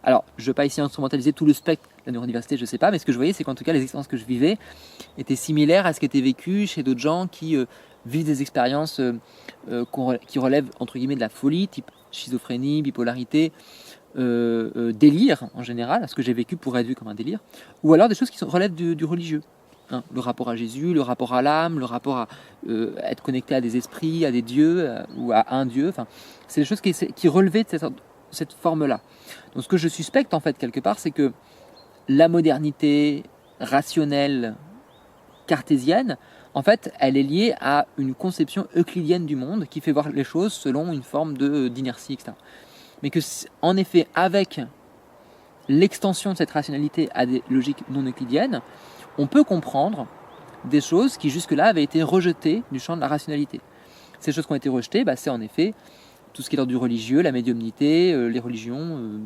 [SPEAKER 1] Alors, je ne veux pas ici instrumentaliser tout le spectre de la neurodiversité, je ne sais pas, mais ce que je voyais, c'est qu'en tout cas, les expériences que je vivais étaient similaires à ce qui était vécu chez d'autres gens qui vivent des expériences qui relèvent, entre guillemets, de la folie, type schizophrénie, bipolarité, délire en général, ce que j'ai vécu pourrait être vu comme un délire, ou alors des choses qui relèvent du religieux. Le rapport à Jésus, le rapport à l'âme, le rapport à être connecté à des esprits, à des dieux, ou à un dieu. Enfin, c'est des choses qui relevaient de cette forme-là. Donc ce que je suspecte en fait quelque part, c'est que la modernité rationnelle cartésienne, en fait, elle est liée à une conception euclidienne du monde qui fait voir les choses selon une forme d'inertie, etc. Mais que, en effet, avec l'extension de cette rationalité à des logiques non euclidiennes, on peut comprendre des choses qui jusque-là avaient été rejetées du champ de la rationalité. Ces choses qui ont été rejetées, c'est en effet tout ce qui est l'ordre du religieux, la médiumnité, les religions,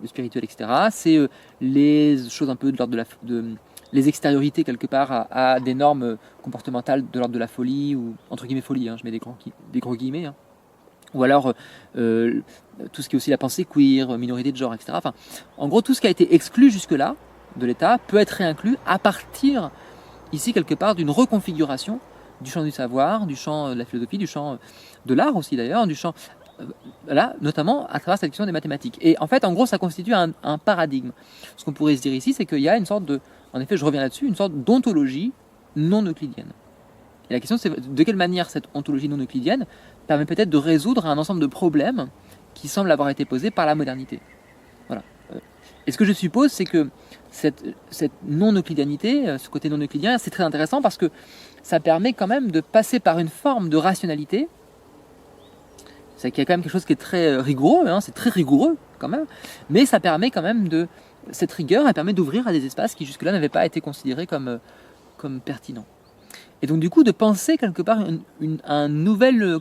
[SPEAKER 1] le spirituel, etc. C'est les choses un peu de l'ordre les extériorités quelque part à des normes comportementales de l'ordre de la folie, ou entre guillemets folie, je mets des gros guillemets, ou alors tout ce qui est aussi la pensée queer, minorité de genre, etc. Enfin, en gros, tout ce qui a été exclu jusque-là de l'État peut être réinclus à partir, ici quelque part, d'une reconfiguration du champ du savoir, du champ de la philosophie, du champ de l'art aussi d'ailleurs, du champ, là, notamment à travers cette question des mathématiques. Et en fait, en gros, ça constitue un paradigme. Ce qu'on pourrait se dire ici, c'est qu'il y a une sorte de, en effet, je reviens là-dessus, une sorte d'ontologie non euclidienne. Et la question, c'est de quelle manière cette ontologie non euclidienne permet peut-être de résoudre un ensemble de problèmes qui semblent avoir été posés par la modernité. Voilà. Et ce que je suppose, c'est que cette non-euclidianité, ce côté non-euclidien, c'est très intéressant parce que ça permet quand même de passer par une forme de rationalité. C'est qu'il y a quand même quelque chose qui est très rigoureux, c'est très rigoureux quand même, mais ça permet quand même cette rigueur, elle permet d'ouvrir à des espaces qui jusque-là n'avaient pas été considérés comme pertinents. Et donc du coup de penser quelque part un nouvel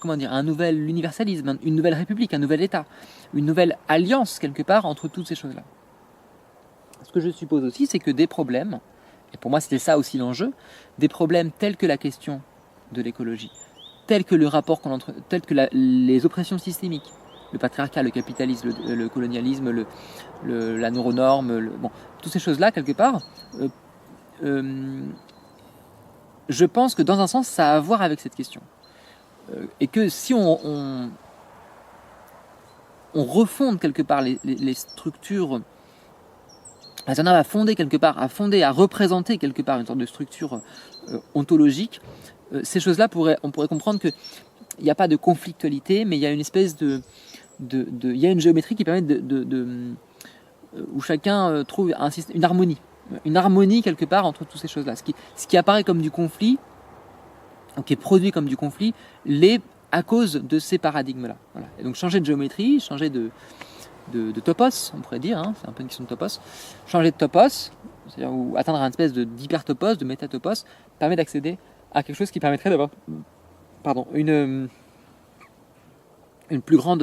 [SPEAKER 1] universalisme, une nouvelle république, un nouvel État, une nouvelle alliance quelque part entre toutes ces choses-là. Ce que je suppose aussi, c'est que des problèmes, et pour moi c'était ça aussi l'enjeu, des problèmes tels que la question de l'écologie, tels que le rapport tels que les oppressions systémiques, le patriarcat, le capitalisme, le colonialisme, la neuronorme, toutes ces choses-là quelque part, je pense que dans un sens, ça a à voir avec cette question. Et que si on refonde quelque part les structures, on a à fonder quelque part, à représenter quelque part une sorte de structure ontologique, ces choses-là, on pourrait comprendre qu'il n'y a pas de conflictualité, mais il y a une espèce il y a une géométrie qui permet où chacun trouve une harmonie quelque part entre toutes ces choses-là. Ce qui apparaît comme du conflit, ou qui est produit comme du conflit, l'est à cause de ces paradigmes-là. Voilà. Et donc changer de géométrie, changer de topos, on pourrait dire, c'est un peu une question de topos, changer de topos, c'est-à-dire ou atteindre un espèce d'hypertopos, de métatopos, permet d'accéder à quelque chose qui permettrait d'avoir une plus grande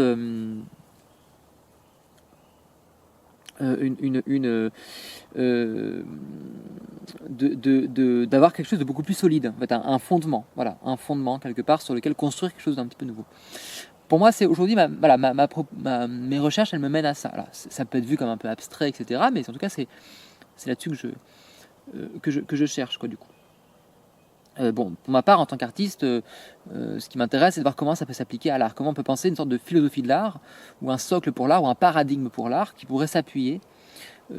[SPEAKER 1] d'avoir quelque chose de beaucoup plus solide, en fait, un fondement, voilà, un fondement quelque part sur lequel construire quelque chose d'un petit peu nouveau. Pour moi, c'est aujourd'hui mes recherches, elles me mènent à ça. Alors, ça peut être vu comme un peu abstrait, etc. Mais en tout cas, c'est là-dessus que je cherche, quoi, du coup. Pour ma part, en tant qu'artiste, ce qui m'intéresse, c'est de voir comment ça peut s'appliquer à l'art. Comment on peut penser une sorte de philosophie de l'art, ou un socle pour l'art, ou un paradigme pour l'art, qui pourrait s'appuyer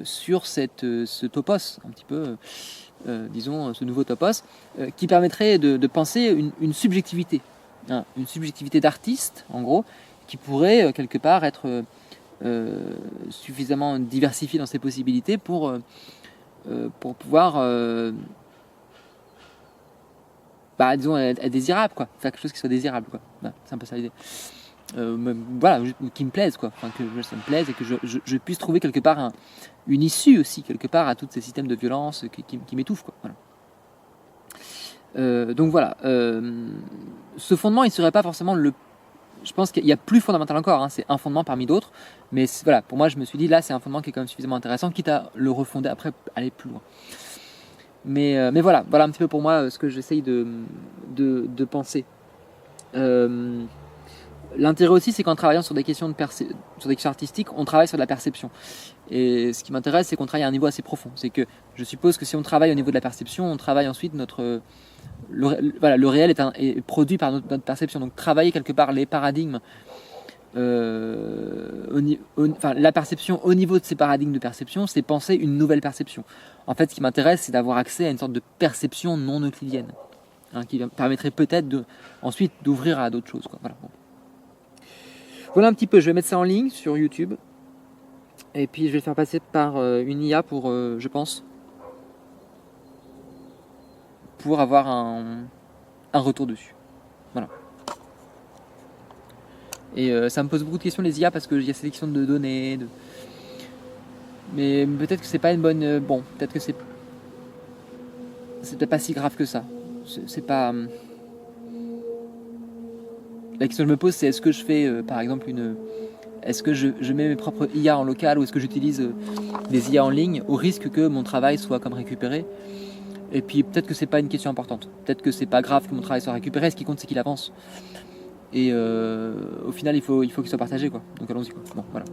[SPEAKER 1] sur ce topos, un petit peu, disons, ce nouveau topos, qui permettrait de penser une subjectivité, hein, une subjectivité d'artiste, en gros, qui pourrait quelque part être suffisamment diversifiée dans ses possibilités pour pouvoir, disons, être désirable, quoi, faire quelque chose qui soit désirable, quoi. Voilà, c'est un peu ça l'idée. Voilà, qui me plaise, quoi. Enfin, que ça me plaise et que je puisse trouver quelque part une issue aussi, quelque part, à tous ces systèmes de violence qui m'étouffent, quoi. Voilà. Donc voilà, ce fondement, il serait pas forcément je pense qu'il y a plus fondamental encore, hein, c'est un fondement parmi d'autres, mais voilà, pour moi, je me suis dit, là, c'est un fondement qui est quand même suffisamment intéressant, quitte à le refonder après, aller plus loin. Mais voilà un petit peu pour moi ce que j'essaye de penser. L'intérêt aussi, c'est qu'en travaillant sur des questions sur des questions artistiques, on travaille sur de la perception. Et ce qui m'intéresse, c'est qu'on travaille à un niveau assez profond. C'est que je suppose que si on travaille au niveau de la perception, on travaille ensuite le réel est produit par notre perception. Donc travailler quelque part les paradigmes, la perception au niveau de ces paradigmes de perception, c'est penser une nouvelle perception. En fait, ce qui m'intéresse, c'est d'avoir accès à une sorte de perception non euclidienne, hein, qui permettrait peut-être ensuite d'ouvrir à d'autres choses, quoi. Voilà. Bon. Voilà un petit peu, je vais mettre ça en ligne sur YouTube. Et puis je vais le faire passer par une IA pour, je pense, pour avoir un retour dessus. Voilà. Et ça me pose beaucoup de questions les IA parce qu'il y a sélection de données. Mais peut-être que c'est pas une bonne. Bon, peut-être que c'est peut-être pas si grave que ça. C'est pas. La question que je me pose, c'est est-ce que je fais par exemple est-ce que je mets mes propres IA en local ou est-ce que j'utilise des IA en ligne au risque que mon travail soit comme récupéré? Et puis peut-être que c'est pas une question importante. Peut-être que c'est pas grave que mon travail soit récupéré. Ce qui compte, c'est qu'il avance. Et au final, il faut qu'il soit partagé, quoi. Donc allons-y, quoi. Bon, voilà.